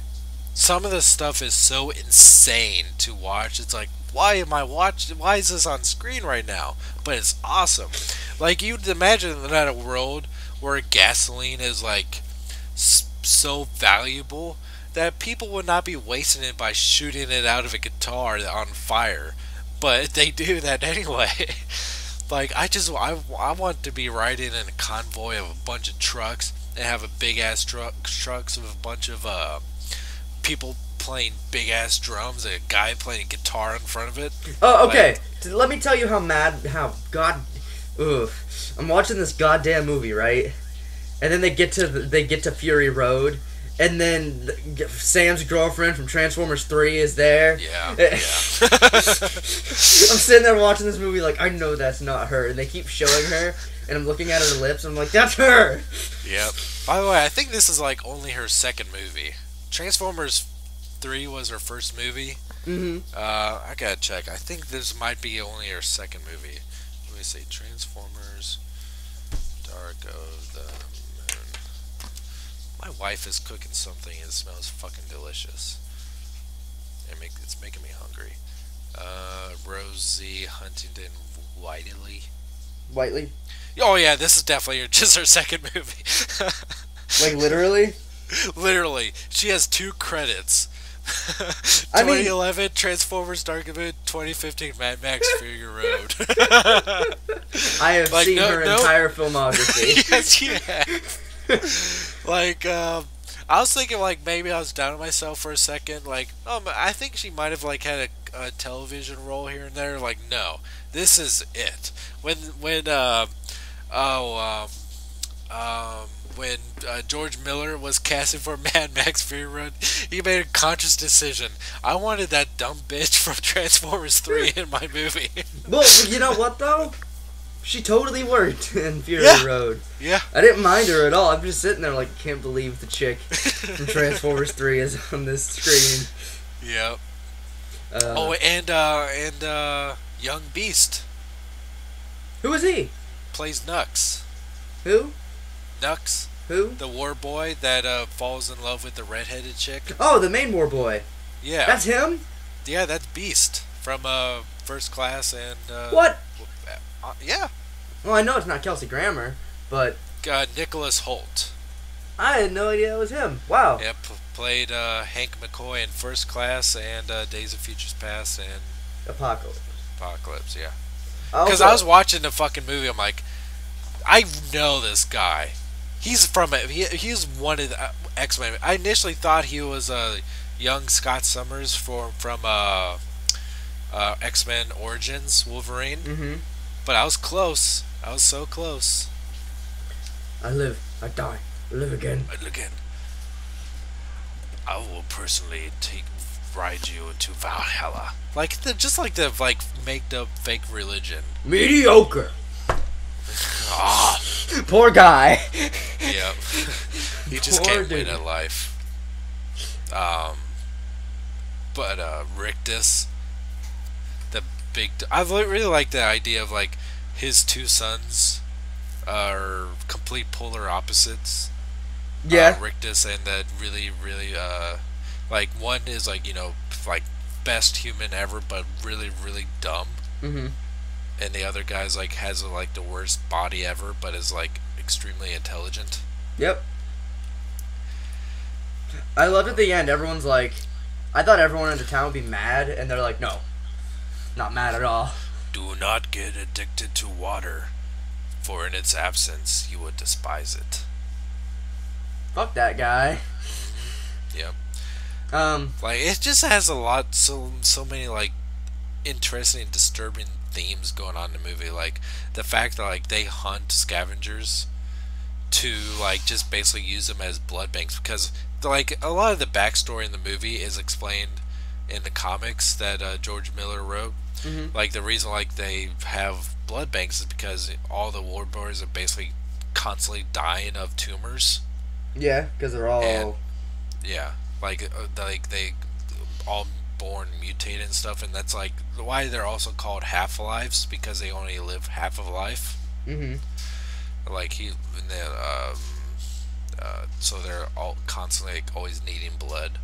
Some of the stuff is so insane to watch. It's like, why am I watching? Why is this on screen right now? But it's awesome. Like, you'd imagine that a world where gasoline is like so valuable that people would not be wasting it by shooting it out of a guitar on fire. But they do that anyway. Like, I want to be riding in a convoy of a bunch of trucks and have a big ass trucks with a bunch of people playing big ass drums and a guy playing guitar in front of it. Oh, okay. Let me tell you ugh. I'm watching this goddamn movie, right? And then they get to Fury Road, and then Sam's girlfriend from Transformers 3 is there. Yeah. I'm sitting there watching this movie like, I know that's not her, and they keep showing her, and I'm looking at her lips, and I'm like, that's her! Yep. By the way, I think this is like only her second movie. Transformers 3 was her first movie. I gotta check. I think this might be only her second movie. Let me see. Transformers Dark of the Moon. My wife is cooking something and it smells fucking delicious. It's making me hungry. Rosie Huntington Whiteley. Oh yeah, this is definitely just her second movie. Like literally? Literally. She has 2 credits. I mean, 2011 Transformers Dark of the Moon, 2015 Mad Max Fury Road. I have seen her entire filmography. Yes, you have. Like, I was thinking, like, maybe I was down on myself for a second. Like, I think she might have, like, had a television role here and there. Like, no. This is it. When George Miller was casting for Mad Max Fury Road, he made a conscious decision. I wanted that dumb bitch from Transformers 3 in my movie. Well, you know what, though? She totally worked in Fury Road. Yeah. I didn't mind her at all. I'm just sitting there like, can't believe the chick from Transformers 3 is on this screen. Yep. And Young Beast. Who is he? Plays Nux. Who? Nux. Who? The war boy that falls in love with the redheaded chick. Oh, the main war boy. Yeah. That's him? Yeah, that's Beast from First Class and... what? Yeah. Well, I know it's not Kelsey Grammer, but... Nicholas Hoult. I had no idea it was him. Wow. Yep, played Hank McCoy in First Class and Days of Futures Past and... Apocalypse, yeah. Because I was watching the fucking movie, I'm like, I know this guy. He's from he's one of the X-Men. I initially thought he was young Scott Summers from X-Men Origins Wolverine. Mm-hmm. But I was close. I was so close. I live, I die, I live again. I will personally ride you into Valhalla. Like make the fake religion. Mediocre. Poor guy. Yep. He just can't win at life. But Rictus, the big... I really like the idea of, like, his 2 sons are complete polar opposites. Yeah. Rictus and that really, like, one is, like, you know, like, best human ever, but really, really dumb. Mm-hmm. And the other guy's, like, has, like, the worst body ever, but is, like, extremely intelligent. Yep. I loved at the end, everyone's like... I thought everyone in the town would be mad, and they're like, no. Not mad at all. Do not get addicted to water, for in its absence you would despise it. Fuck that guy. Yep. Like, it just has a lot, so many, like, interesting and disturbing themes going on in the movie. Like, the fact that, like, they hunt scavengers to, like, just basically use them as blood banks, because, like, a lot of the backstory in the movie is explained in the comics that George Miller wrote. Mm-hmm. Like, the reason, like, they have blood banks is because all the war boys are basically constantly dying of tumors. Yeah, because they're all... And, yeah, like they all born mutated and stuff, and that's, like, why they're also called half-lives, because they only live half of life. Mm-hmm. Like, so they're all constantly, like, always needing blood.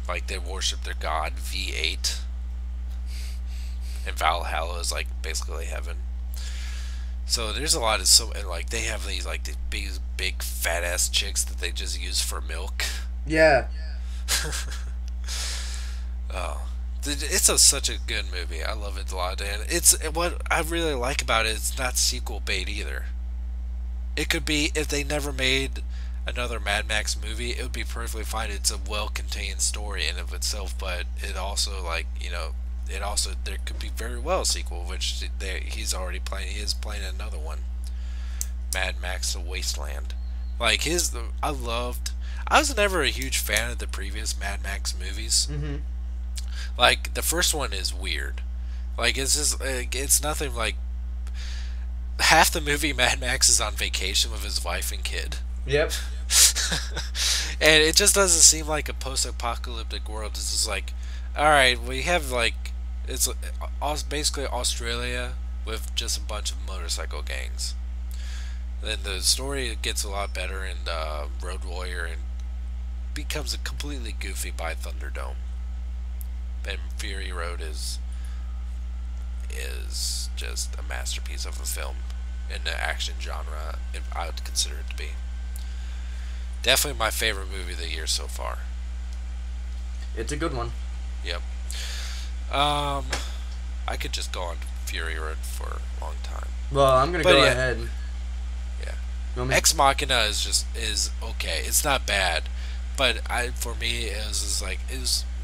Like, they worship their god V8, and Valhalla is, like, basically heaven. So there's a lot of and, like, they have these, like, these big fat ass chicks that they just use for milk. Yeah. Oh, it's such a good movie. I love it a lot, and it's what I really like about it. It's not sequel bait either. It could be if they never made another Mad Max movie, it would be perfectly fine. It's a well-contained story in of itself, but it also it also there could be very well a sequel, which he's already playing. He is playing another one, Mad Max: The Wasteland. Like I was never a huge fan of the previous Mad Max movies. Mm-hmm. Like the first one is weird. Like it's just it's nothing like half the movie Mad Max is on vacation with his wife and kid. Yep. And it just doesn't seem like a post-apocalyptic world. It's just like, all right, we have like it's basically Australia with just a bunch of motorcycle gangs. Then the story gets a lot better in Road Warrior and becomes a completely goofy by Thunderdome. And Fury Road is just a masterpiece of a film in the action genre, if I would consider it to be. Definitely my favorite movie of the year so far. It's a good one. Yep. I could just go on Fury Road for a long time. Well, I'm gonna go ahead. Yeah. Ex Machina is okay. It's not bad, but for me it was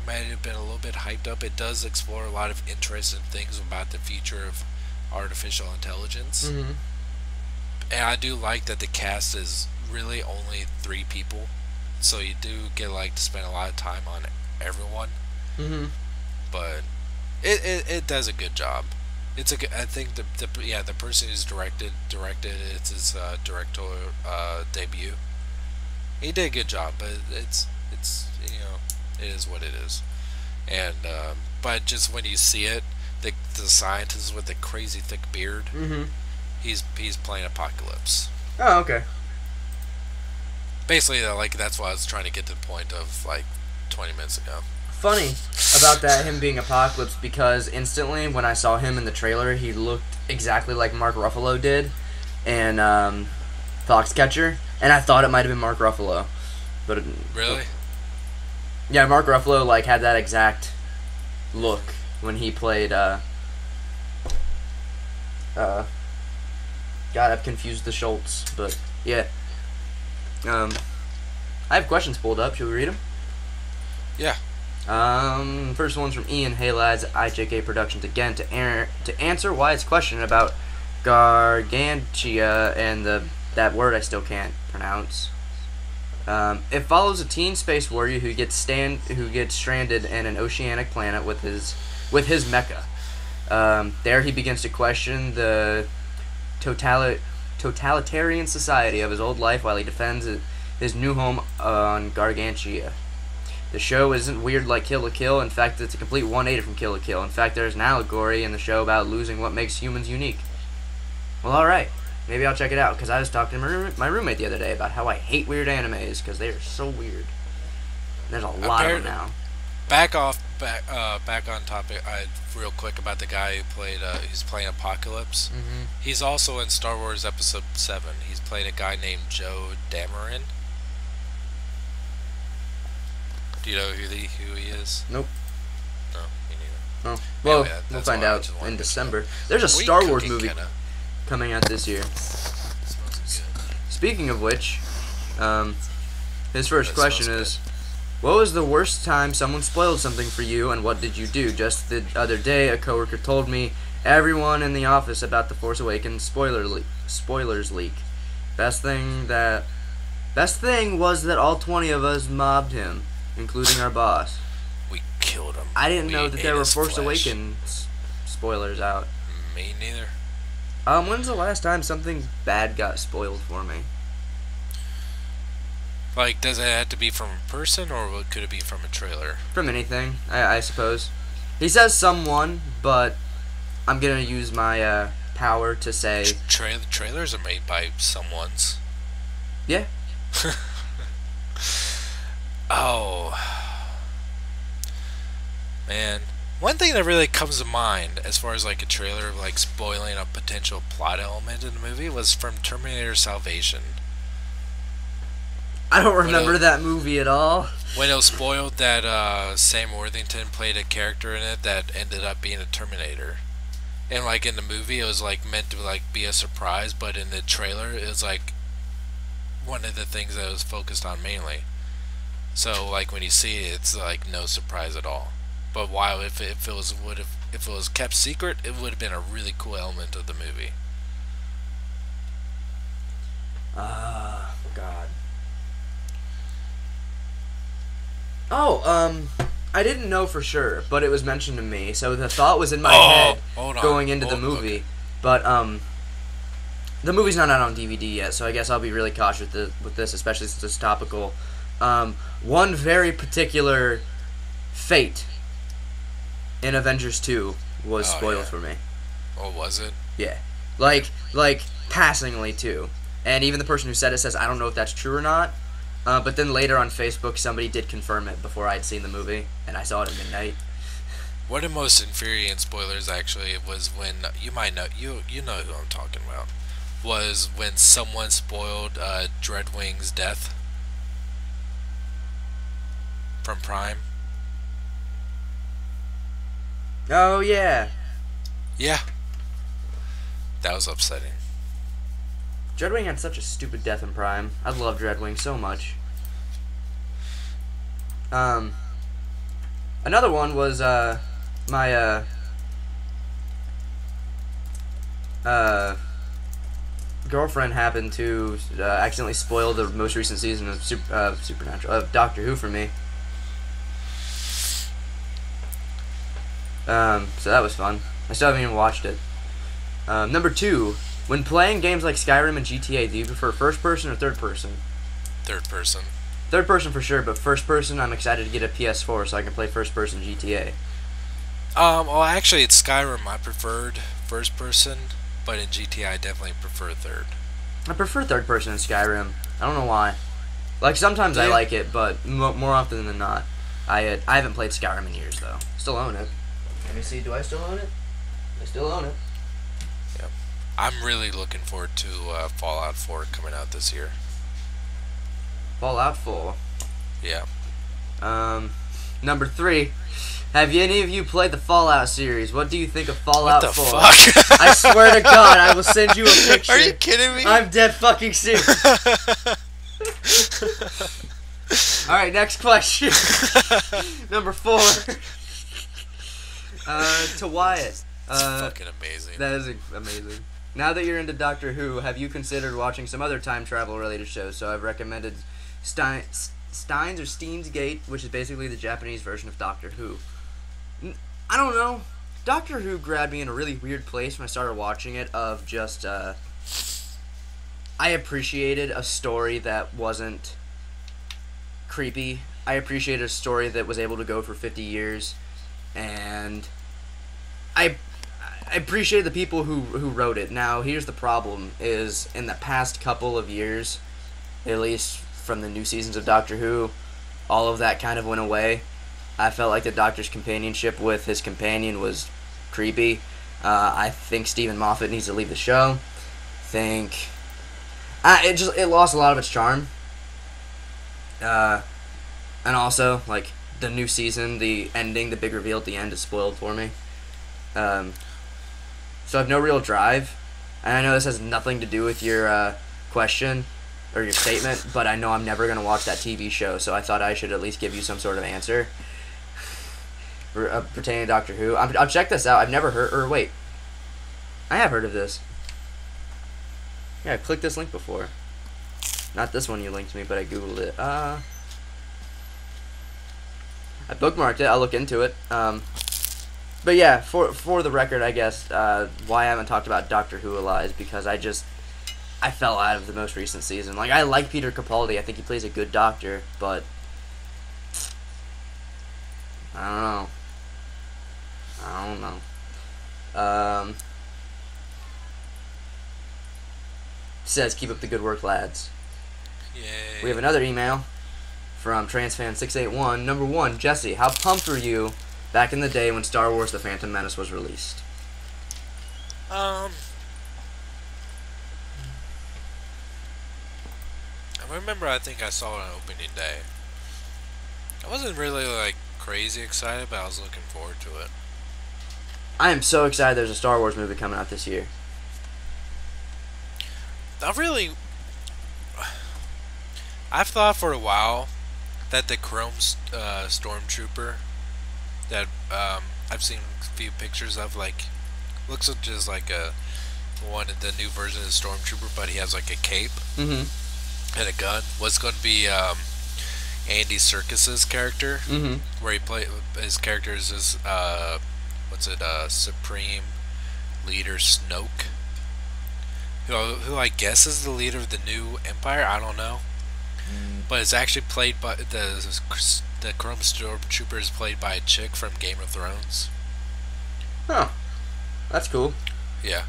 might have been a little bit hyped up. It does explore a lot of interesting things about the future of artificial intelligence. Mm-hmm. And I do like that the cast is really only 3 people, so you do get to spend a lot of time on everyone. Mm-hmm. But it does a good job. It's I think the person who's directed it's his directorial debut. He did a good job, but it's it is what it is. And but just when you see it, the scientist with the crazy thick beard, mm-hmm. he's playing Apocalypse. Oh, okay. Basically, that's what I was trying to get to the point of 20 minutes ago. Funny about that, him being Apocalypse, because instantly when I saw him in the trailer, he looked exactly like Mark Ruffalo did in Foxcatcher, and I thought it might have been Mark Ruffalo, but really, yeah, Mark Ruffalo had that exact look when he played. God, I've confused the Schultz, but yeah. I have questions pulled up. Should we read them? Yeah. First one's from Ian. Hey lads, IJK Productions again to answer Wyatt's question about Gargantia and that word I still can't pronounce. It follows a teen space warrior who gets stranded in an oceanic planet with his mecha. There he begins to question the totalitarian society of his old life while he defends his new home on Gargantia. The show isn't weird like Kill la Kill. In fact, it's a complete 180 from Kill la Kill. In fact, there's an allegory in the show about losing what makes humans unique. Well, alright. Maybe I'll check it out, because I was talking to my roommate the other day about how I hate weird animes, because they are so weird. There's a lot of them now. Back on topic, real quick about the guy who's playing Apocalypse. Mm-hmm. He's also in Star Wars Episode 7. He's playing a guy named Joe Dameron. Do you know who he is? Nope. No, me neither. Oh, well, anyway, we'll find out in December. There's a Star Wars movie coming out this year. Speaking of which, his first question is, what was the worst time someone spoiled something for you, and what did you do? Just the other day, a coworker told me everyone in the office about the Force Awakens spoilers leak. Best thing was that all 20 of us mobbed him, including our boss. We killed him. I didn't know that there were Force Awakens spoilers out. Me neither. When's the last time something bad got spoiled for me? Does it have to be from a person, or could it be from a trailer? From anything, I suppose. He says someone, but I'm gonna use my power to say... Trailers are made by someone's. Yeah. Oh. Man. One thing that really comes to mind as far as a trailer spoiling a potential plot element in the movie was from Terminator Salvation. I don't remember that movie at all. When it was spoiled that Sam Worthington played a character in it that ended up being a Terminator. And in the movie it was meant to be a surprise, but in the trailer it was one of the things that it was focused on mainly. So like when you see it, it's like no surprise at all. But while if it was kept secret, it would have been a really cool element of the movie. God. Oh, I didn't know for sure, but it was mentioned to me, so the thought was in my head going into the movie. Okay. But the movie's not out on DVD yet, so I guess I'll be really cautious with this, especially since it's topical. One very particular fate in Avengers 2 was spoiled for me. Oh, was it? Yeah. Like passingly, too. And even the person who said it says, I don't know if that's true or not. But then later on Facebook, somebody did confirm it before I had seen the movie, and I saw it at midnight. One of the most infuriating spoilers, actually, was when, you might know, you know who I'm talking about, was when someone spoiled Dreadwing's death from Prime. Oh, yeah. Yeah. That was upsetting. Dreadwing had such a stupid death in Prime. I love Dreadwing so much. Another one was my girlfriend happened to accidentally spoil the most recent season of Supernatural of Doctor Who for me. So that was fun. I still haven't even watched it. Number 2. When playing games like Skyrim and GTA, do you prefer first person or third person? Third person. Third person for sure, but first person, I'm excited to get a PS4 so I can play first person GTA. Well, actually, it's Skyrim I preferred first person, but in GTA I definitely prefer third. I prefer third person in Skyrim. I don't know why. Like, sometimes I like it, but more often than not. I haven't played Skyrim in years, though. Still own it. Let me see, do I still own it? I still own it. Yep. I'm really looking forward to Fallout 4 coming out this year. Fallout 4. Yeah. Number 3. Have any of you played the Fallout series? What do you think of Fallout 4? What the fuck? I swear to God, I will send you a picture. Are you kidding me? I'm dead fucking serious. Alright, next question. Number 4. To Wyatt. That's fucking amazing. That is amazing. Now that you're into Doctor Who, have you considered watching some other time travel related shows? So I've recommended Steins or Steins Gate, which is basically the Japanese version of Doctor Who. I don't know. Doctor Who grabbed me in a really weird place when I started watching it of just, I appreciated a story that wasn't creepy. I appreciated a story that was able to go for 50 years. And I appreciate the people who wrote it. Now, here's the problem, is in the past couple of years, at least from the new seasons of Doctor Who, all of that kind of went away. I felt like the Doctor's companionship with his companion was creepy. I think Stephen Moffat needs to leave the show. It lost a lot of its charm. And also, like, the new season, the ending, the big reveal at the end is spoiled for me. So I have no real drive. And I know this has nothing to do with your question or your statement, but I know I'm never going to watch that TV show, so I thought I should at least give you some sort of answer pertaining to Doctor Who. I'll check this out. I've never heard, or wait. I have heard of this. Yeah, I clicked this link before. Not this one you linked me, but I googled it. I bookmarked it. I'll look into it. But yeah, for the record, I guess, why I haven't talked about Doctor Who a lot is because I fell out of the most recent season. Like, I like Peter Capaldi. I think he plays a good Doctor, but I don't know. Says, keep up the good work, lads. Yay. We have another email from Transfan681. Number 1, Jesse, how pumped were you back in the day when Star Wars The Phantom Menace was released? I remember, I think I saw it on opening day. I wasn't really, like, crazy excited, but I was looking forward to it. I am so excited there's a Star Wars movie coming out this year. I've thought for a while that the Chrome Stormtrooper that I've seen a few pictures of, like, looks just like a one of the new version of the Stormtrooper, but he has like a cape Mm-hmm. and a gun. Was going to be Andy Serkis's character, where he play his character is this Supreme Leader Snoke, who I guess is the leader of the new Empire. I don't know, but it's actually played by the Chrome Stormtrooper is played by a chick from Game of Thrones. Huh. That's cool. Yeah.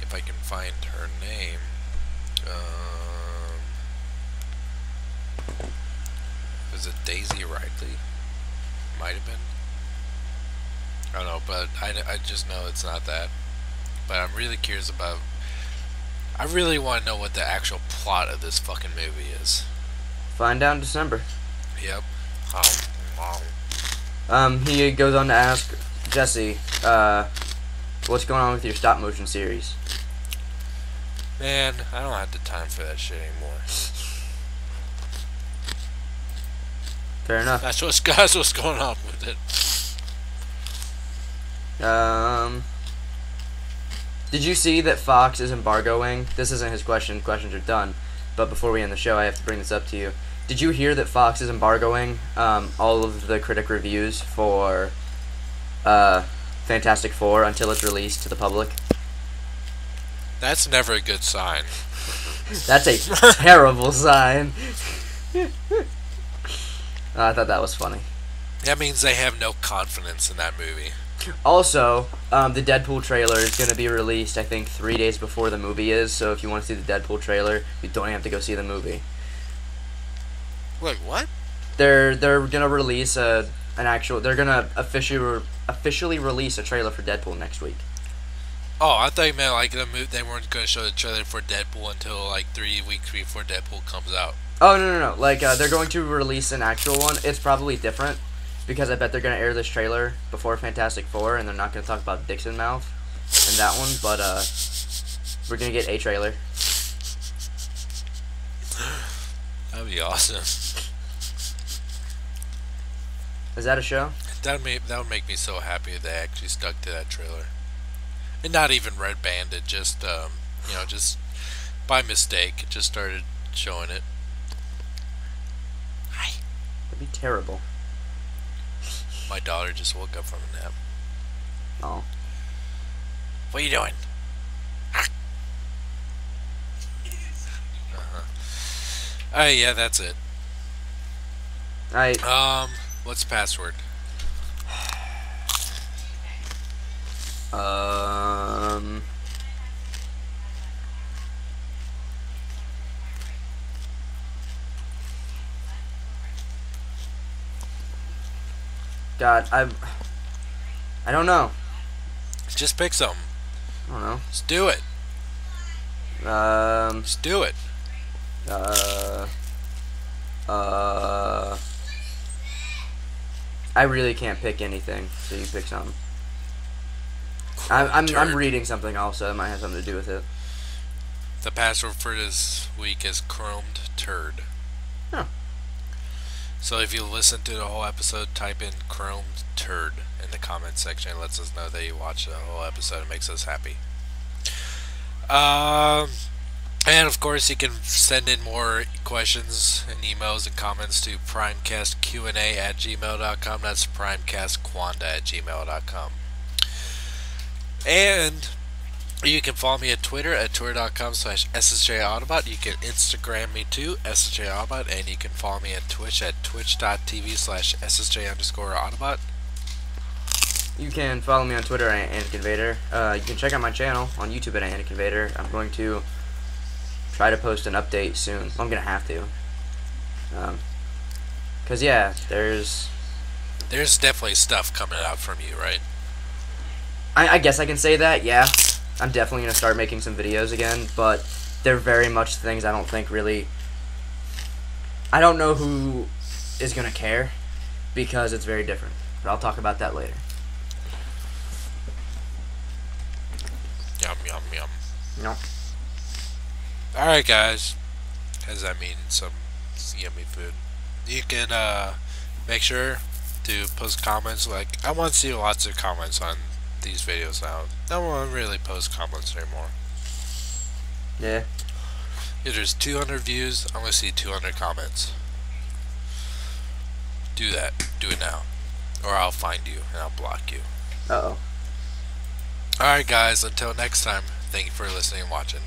If I can find her name. Was it Daisy Ridley? Might have been. I don't know, but I just know it's not that. But I'm really curious about... I really want to know what the actual plot of this fucking movie is. Find out in December. Yep. He goes on to ask Jesse, what's going on with your stop motion series? Man, I don't have the time for that shit anymore. Fair enough. That's what's going on with it. Did you see that Fox is embargoing? This isn't his question. Questions are done. But before we end the show, I have to bring this up to you. Did you hear that Fox is embargoing all of the critic reviews for Fantastic Four until it's released to the public? That's never a good sign. That's a terrible sign. I thought that was funny. That means they have no confidence in that movie. Also, the Deadpool trailer is going to be released, I think, 3 days before the movie is. So if you want to see the Deadpool trailer, you don't have to go see the movie. Wait, what? They're gonna release they're gonna officially release a trailer for Deadpool next week. Oh, I thought you meant like they weren't going to show the trailer for Deadpool until like 3 weeks before Deadpool comes out. Oh no! Like they're going to release an actual one. It's probably different because I bet they're gonna air this trailer before Fantastic Four, and they're not gonna talk about dicks in mouth in that one. But we're gonna get a trailer. That'd be awesome. Is that a show? That would make me so happy if they actually stuck to that trailer, and not even red banded. Just just by mistake, it just started showing it. Hi. That'd be terrible. My daughter just woke up from a nap. Oh. What are you doing? Yeah, that's it. What's the password? God, I don't know. Just pick something. I don't know. Just do it. Just do it. I really can't pick anything, so you pick something. I'm reading something also that might have something to do with it. The password for this week is chromed turd. Huh. So if you listen to the whole episode, type in chromed turd in the comments section. It lets us know that you watched the whole episode. It makes us happy. And of course, you can send in more questions and emails and comments to primecastqa@gmail.com. That's primecastquanda@gmail.com. And you can follow me at Twitter at twitter.com/ssjautobot. You can Instagram me too, ssjautobot. And you can follow me at Twitch at twitch.tv/ssj_autobot. You can follow me on Twitter at AnticonVader. You can check out my channel on YouTube at AnticonVader. I'm going to try to post an update soon. I'm going to have to. Because, yeah, there's definitely stuff coming out from you, right? I guess I can say that, yeah. I'm definitely going to start making some videos again, but they're very much things I don't think really... I don't know who is going to care, because it's very different. But I'll talk about that later. Yum, yum, yum. No. Alright, guys. as I mean some yummy food. You can make sure to post comments. Like, I want to see lots of comments on these videos now. I don't want to really post comments anymore. Yeah. If there's 200 views, I'm going to see 200 comments. Do that. Do it now. Or I'll find you and I'll block you. Uh-oh. Alright guys, until next time, thank you for listening and watching.